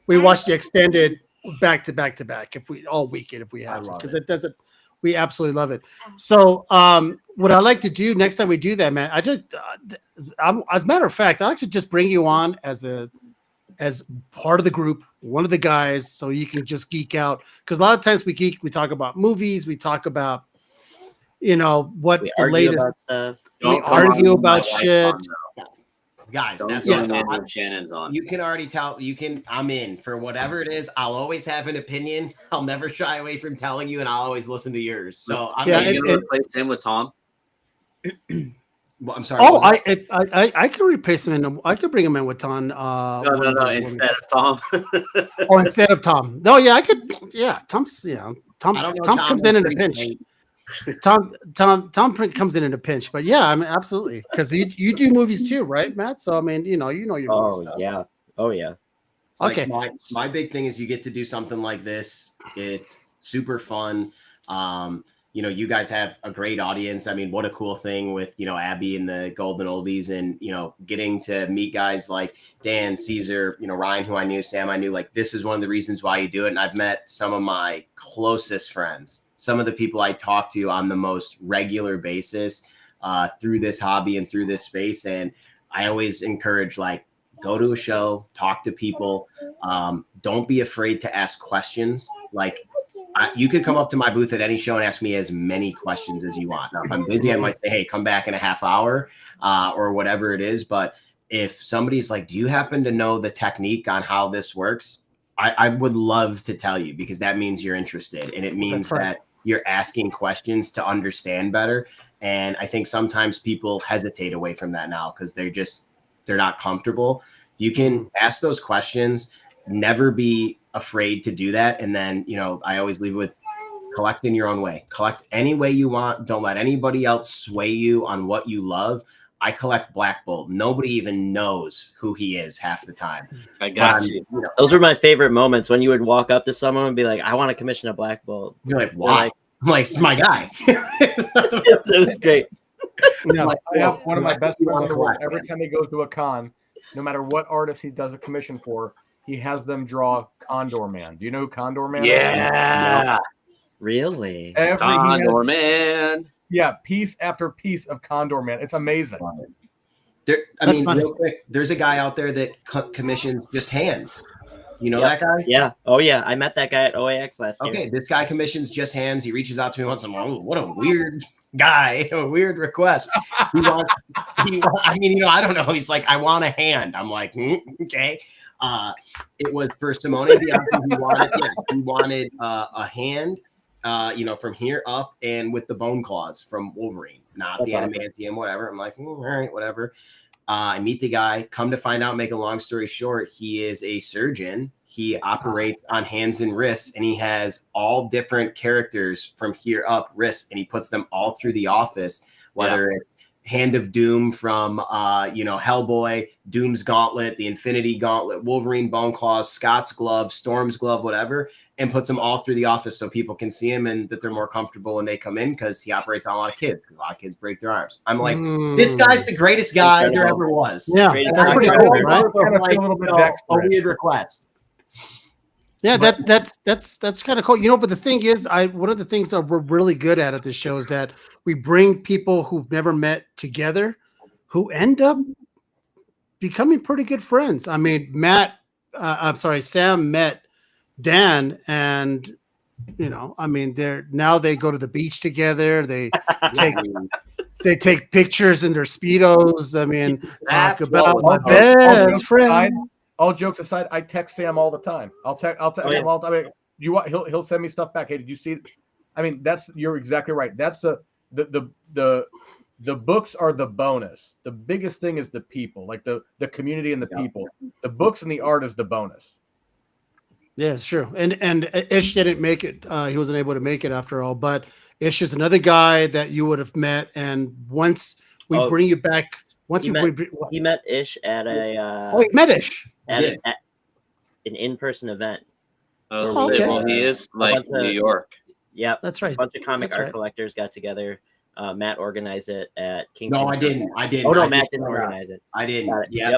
We watch the extended back to back to back all weekend if we have to, because it doesn't. We absolutely love it. So, what I like to do next time we do that, man, as a matter of fact, I like to just bring you on as part of the group, one of the guys, so you can just geek out. Because a lot of times we talk about movies, we talk about, what we the latest about stuff. We argue about shit. Guys, that's Shannon's on. You can already tell. I'm in for whatever it is. I'll always have an opinion. I'll never shy away from telling you, and I'll always listen to yours. So I'm going to replace him with Tom. Well, I'm sorry. Oh, I could replace him in. I could bring him in with Tom. No, instead of Tom. Instead of Tom. No, yeah, I could. Yeah, Tom comes in a pinch. Tom comes in a pinch, but yeah, I mean, absolutely, because you do movies too, right, Matt? So I mean, you know your movie stuff. Yeah, oh yeah. Okay, my big thing is you get to do something like this. It's super fun. You guys have a great audience. I mean, what a cool thing with Abby and the Golden Oldies, and getting to meet guys like Dan, Caesar, Ryan, who I knew, Sam, I knew. Like, this is one of the reasons why you do it. And I've met some of my closest friends. Some of the people I talk to on the most regular basis through this hobby and through this space. And I always encourage, go to a show, talk to people. Don't be afraid to ask questions. You could come up to my booth at any show and ask me as many questions as you want. Now, if I'm busy, I might say, hey, come back in a half hour or whatever it is. But if somebody's like, do you happen to know the technique on how this works? I would love to tell you, because that means you're interested, and it means that you're asking questions to understand better. And I think sometimes people hesitate away from that now because they're not comfortable. You can ask those questions, never be afraid to do that. And then, I always leave it with collect in your own way. Collect any way you want. Don't let anybody else sway you on what you love. I collect Black Bolt. Nobody even knows who he is half the time. I got you. Those were my favorite moments when you would walk up to someone and be like, I want to commission a Black Bolt. You're like, wow. I'm like, it's my guy. It was great. I have one of my best friends in the world. Every time he goes to a con, no matter what artist he does a commission for, he has them draw Condor Man. Do you know who Condor Man is? Yeah. Really? Condor Man. Yeah, piece after piece of Condor Man. It's amazing. Real quick, there's a guy out there that commissions just hands. You know that guy? Yeah. Oh, yeah. I met that guy at OAX last year. Okay, this guy commissions just hands. He reaches out to me once in a while. What a weird guy. A weird request. I don't know. He's like, I want a hand. I'm like, okay. It was for Simone Bianchi. He wanted a hand, from here up and with the bone claws from Wolverine, not the adamantium, whatever. I'm like, all right, whatever. I meet the guy. Come to find out, make a long story short, he is a surgeon. He operates on hands and wrists, and he has all different characters from here up wrists, and he puts them all through the office, whether it's Hand of Doom from, Hellboy, Doom's Gauntlet, the Infinity Gauntlet, Wolverine Bone Claws, Scott's Glove, Storm's Glove, whatever, and puts them all through the office so people can see him and that they're more comfortable when they come in because he operates on a lot of kids because a lot of kids break their arms. I'm like, this guy's the greatest guy there ever was. Yeah, that's pretty cool, right? Like, a weird request. Yeah, that's kind of cool. But the thing is, one of the things that we're really good at this show is that we bring people who've never met together who end up becoming pretty good friends. I mean, Sam met Dan, and they go to the beach together. They take pictures in their Speedos. I mean, talk about my best friend. All jokes aside, I text Sam all the time. I'll text him all the time. He'll send me stuff back. Hey, did you see it? I mean, you're exactly right. That's the books are the bonus. The biggest thing is the people, like the community and the people. The books and the art is the bonus. Yeah, it's true. And Ish didn't make it. He wasn't able to make it after all. But Ish is another guy that you would have met. And once we bring you back, he met Ish at a. He met Ish at an in-person event. Oh, okay. Well, he is like New York. Yeah, that's right. A bunch of comic art collectors got together. Matt organized it at King. No, I didn't. Oh no, Matt didn't organize it. I didn't. Yeah,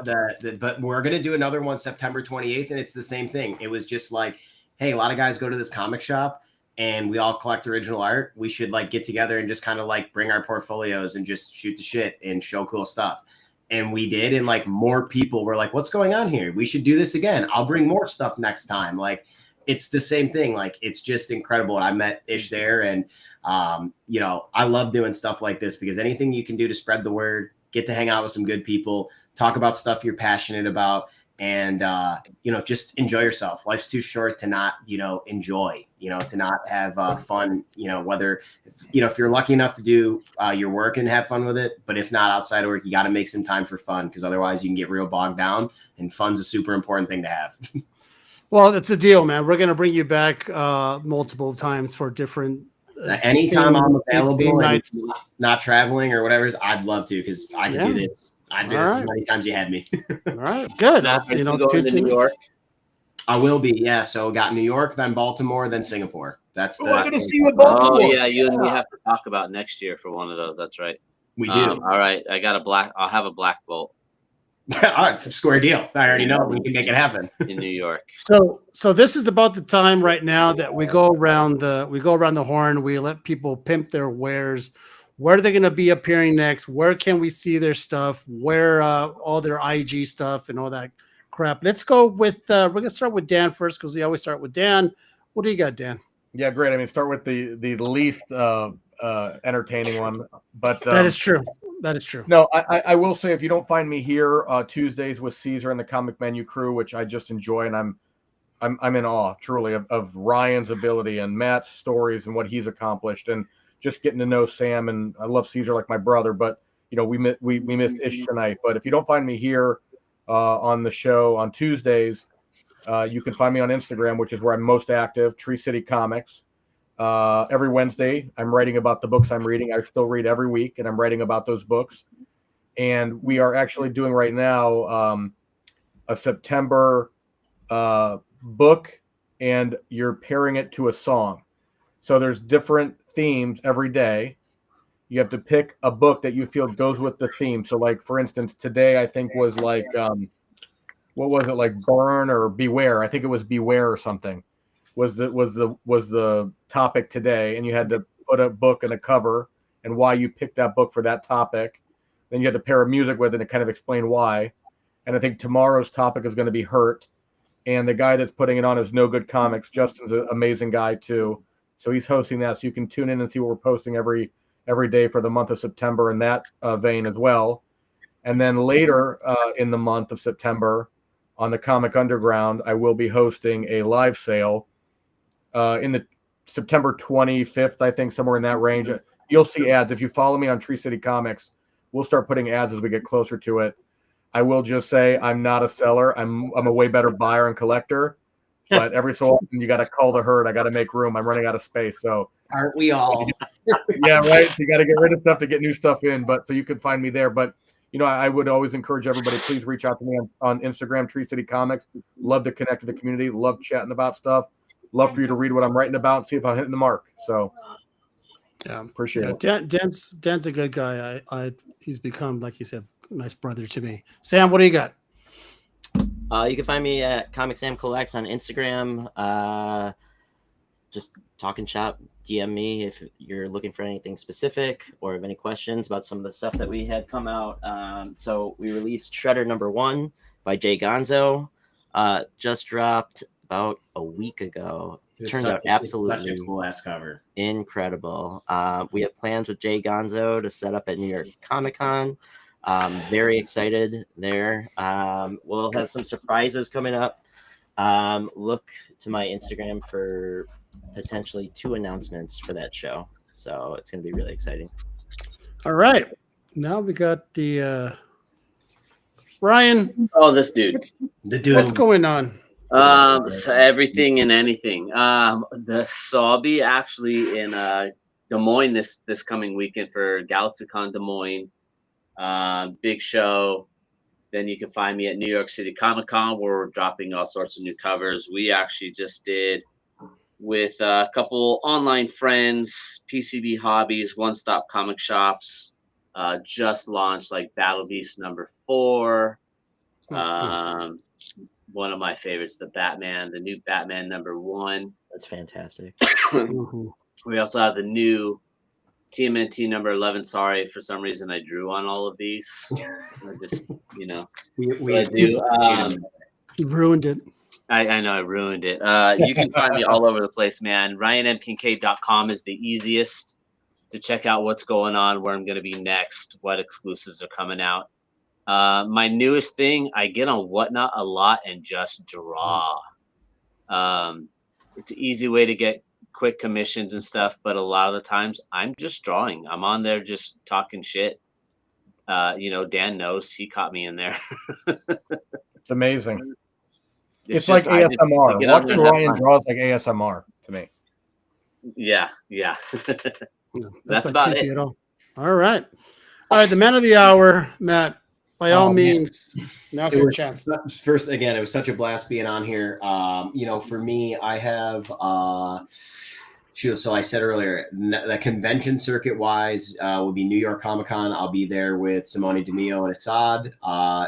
but we're gonna do another one September 28th, and it's the same thing. It was just like, hey, a lot of guys go to this comic shop, and we all collect original art. We should get together and just kind of bring our portfolios and just shoot the shit and show cool stuff. And we did, and more people were like, "What's going on here? We should do this again. I'll bring more stuff next time." It's the same thing. It's just incredible. And I met Ish there, and I love doing stuff like this because anything you can do to spread the word, get to hang out with some good people, talk about stuff you're passionate about, and just enjoy yourself. Life's too short to not enjoy, to not have fun. Whether if you're lucky enough to do your work and have fun with it, but if not, outside of work, you got to make some time for fun because otherwise you can get real bogged down. And fun's a super important thing to have. Well, it's a deal, man. We're going to bring you back multiple times for different. Anytime I'm available and not traveling or whatever, I'd love to because I can do this. I'd do this as many times you had me. All right, good. Going to New York. I will be, yeah. So got New York, then Baltimore, then Singapore. That's I'm going to see you in Baltimore. Oh yeah, you and me have to talk about next year for one of those. That's right. We do. All right, I'll have a Black Bolt. All right, square deal. I already know we can make it happen in New York. So this is about the time right now that we go around the horn. We let people pimp their wares. Where are they going to be appearing next? Where can we see their stuff? Where all their IG stuff and all that crap? Let's go with. We're going to start with Dan first because we always start with Dan. What do you got, Dan? Yeah, great. I mean, start with the least entertaining one, but that is true. That is true. No, I will say if you don't find me here Tuesdays with Caesar and the Comic Menu crew, which I just enjoy, and I'm in awe truly of Ryan's ability and Matt's stories and what he's accomplished, and just getting to know Sam. And I love Caesar like my brother, but we missed Ish tonight. But if you don't find me here on the show on Tuesdays, You can find me on Instagram, which is where I'm most active, Tree City Comics. Every Wednesday, I'm writing about the books I'm reading. I still read every week, and I'm writing about those books. And we are actually doing right now a September book, and you're pairing it to a song. So there's different themes every day. You have to pick a book that you feel goes with the theme. So, like, for instance, today I think was like, what was it, like Burn or Beware? I think it was Beware or something. Was the topic today, and you had to put a book and a cover and why you picked that book for that topic. Then you had to pair a music with it and kind of explain why. And I think tomorrow's topic is going to be Hurt. And the guy that's putting it on is No Good Comics. Justin's an amazing guy too. So he's hosting that. So you can tune in and see what we're posting every day for the month of September in that vein as well. And then later in the month of September on the Comic Underground, I will be hosting a live sale in the September 25th, I think, somewhere in that range. You'll see ads. If you follow me on Tree City Comics, we'll start putting ads as we get closer to it. I will just say I'm not a seller. I'm a way better buyer and collector. But every so often you got to call the herd. I got to make room. I'm running out of space. So Aren't we all? yeah, right. So you got to get rid of stuff to get new stuff in. But so you can find me there. But I would always encourage everybody, please reach out to me on Instagram, Tree City Comics. Love to connect with the community. Love chatting about stuff. Love for you to read what I'm writing about and see if I'm hitting the mark. So Yeah, appreciate it. Dan's a good guy. He's become, like you said, a nice brother to me. Sam, what do you got? You can find me at Comic Sam Collects on Instagram. Just talking shop, DM me if you're looking for anything specific or have any questions about some of the stuff that we had come out. So we released Shredder #1 by Jay Gonzo. Just dropped about a week ago. Turned out absolutely such a cool ass cover. Incredible. We have plans with Jay Gonzo to set up at New York Comic Con. Very excited there. We'll have some surprises coming up. Look to my Instagram for potentially 2 announcements for that show. So it's going to be really exciting. All right. Now we got the Ryan. Oh, this dude. The dude. What's going on? So everything and anything. So I'll be actually in Des Moines this coming weekend for GalaxyCon Des Moines. Big show. Then you can find me at New York City Comic Con, where we're dropping all sorts of new covers. We actually just did with a couple online friends, PCB Hobbies, One Stop Comic Shops, just launched like Battle Beast #4. One of my favorites, the new Batman #1. That's fantastic. We also have the new TMNT #11. Sorry, for some reason I drew on all of these. I just, we I do. You ruined it. I know I ruined it. You can find me all over the place, man. RyanMKincaid.com is the easiest to check out what's going on, where I'm going to be next, what exclusives are coming out. My newest thing, I get on Whatnot a lot and just draw. It's an easy way to get quick commissions and stuff, but a lot of the times I'm just drawing. I'm on there just talking shit. Dan knows, he caught me in there. It's amazing. It's just, like ASMR. Watching Ryan draw is like ASMR to me. Yeah. That's not about creepy it. at all right, the man of the hour, Matt. By all means, now's your chance. First, again, it was such a blast being on here. For me, I have so I said earlier, the convention circuit wise will be New York Comic Con. I'll be there with Simone DeMio and Assad.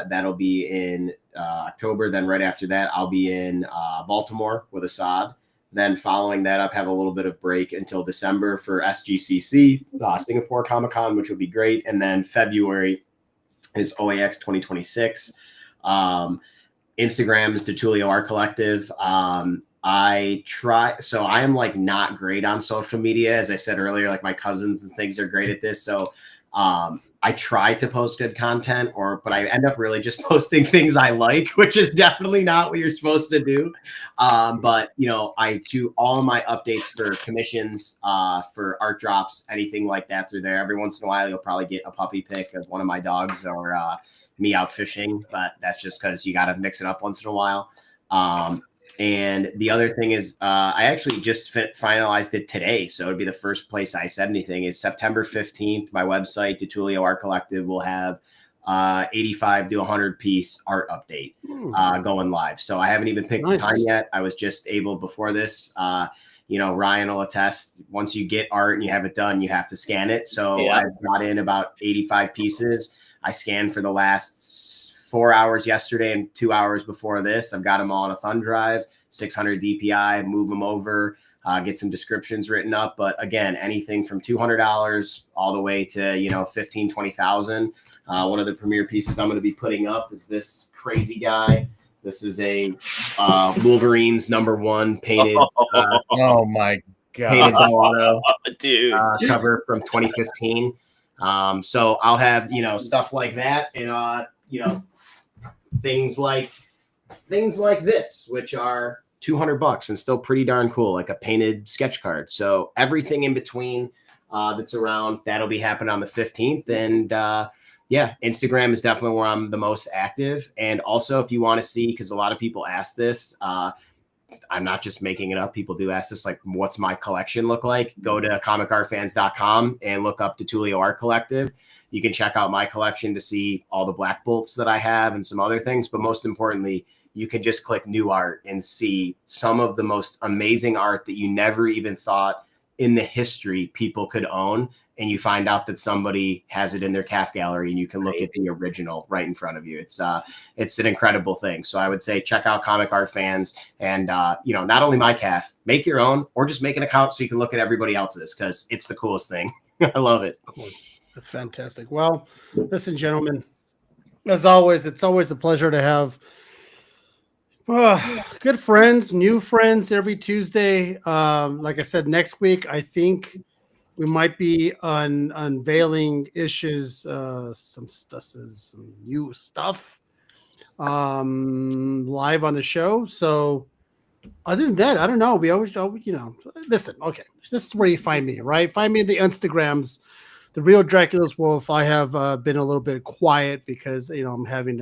That'll be in October. Then right after that, I'll be in Baltimore with Assad. Then following that up, have a little bit of break until December for SGCC, Singapore Comic Con, which will be great. And then February is OAX 2026. Instagram is DiTullio Art Collective. I am like not great on social media. As I said earlier, like my cousins and things are great at this. So I try to post good content, but I end up really just posting things I like, which is definitely not what you're supposed to do. But I do all of my updates for commissions, for art drops, anything like that through there. Every once in a while, you'll probably get a puppy pic of one of my dogs or me out fishing, but that's just because you got to mix it up once in a while. And the other thing is, I actually just finalized it today. So it'd be the first place I said anything is September 15th. My website, DiTullio Art Collective, will have 85 to 100 piece art update going live. So I haven't even picked the time yet. I was just able before this, Ryan will attest, once you get art and you have it done, you have to scan it. So I've got in about 85 pieces. I scanned for the last 4 hours yesterday and 2 hours before this. I've got them all on a thumb drive, 600 DPI, move them over, get some descriptions written up. But again, anything from $200 all the way to, 15, 20,000. One of the premier pieces I'm going to be putting up is this crazy guy. This is a Wolverines #1 painted. Oh my God. Painted Delano, dude. Cover from 2015. So I'll have, stuff like that. And, things like this, which are $200 and still pretty darn cool, like a painted sketch card. So everything in between that's around, that'll be happening on the 15th. And Instagram is definitely where I'm the most active. And also, if you want to see, because a lot of people ask this, I'm not just making it up. People do ask this, like, what's my collection look like? Go to comicartfans.com and look up DiTullio Art Collective. You can check out my collection to see all the black bolts that I have and some other things. But most importantly, you can just click new art and see some of the most amazing art that you never even thought in the history people could own. And you find out that somebody has it in their CAF gallery and you can look at the original right in front of you. It's an incredible thing. So I would say check out Comic Art Fans and, not only my CAF, make your own or just make an account so you can look at everybody else's because it's the coolest thing. I love it. Cool. That's fantastic. Well, listen, gentlemen, as always, it's always a pleasure to have good friends, new friends every Tuesday. Like I said, next week, I think we might be unveiling issues, some new stuff live on the show. So other than that, I don't know. We always, listen, okay, this is where you find me, right? Find me in the Instagrams. The Real Dracula's Wolf. I have been a little bit quiet because I'm having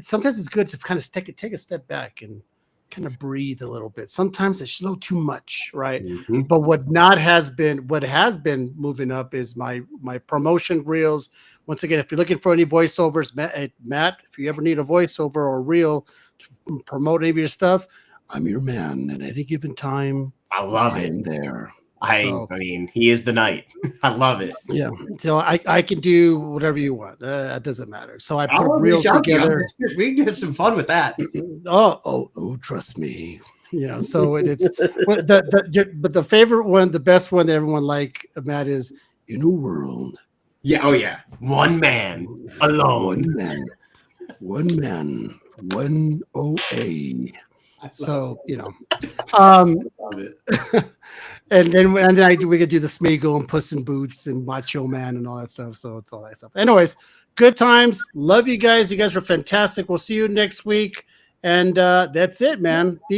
sometimes it's good to kind of take a step back and kind of breathe a little bit. Sometimes it's a little too much, right? Mm-hmm. But what has been moving up is my promotion reels. Once again, if you're looking for any voiceovers, Matt, if you ever need a voiceover or reel to promote any of your stuff, I'm your man. At any given time, I love I'm it. there. I mean, he is the knight. I love it. Yeah. So I can do whatever you want. It doesn't matter. So I put reels together. We can have some fun with that. Oh, trust me. So it's but the favorite one, the best one that everyone like, Matt, is In a World. Yeah. Oh yeah. One man alone. One man, one OA. So and then we could do the Smeagol and Puss in Boots and Macho Man and all that stuff. So it's all that stuff. Anyways, good times. Love you guys. You guys are fantastic. We'll see you next week. And that's it, man. Be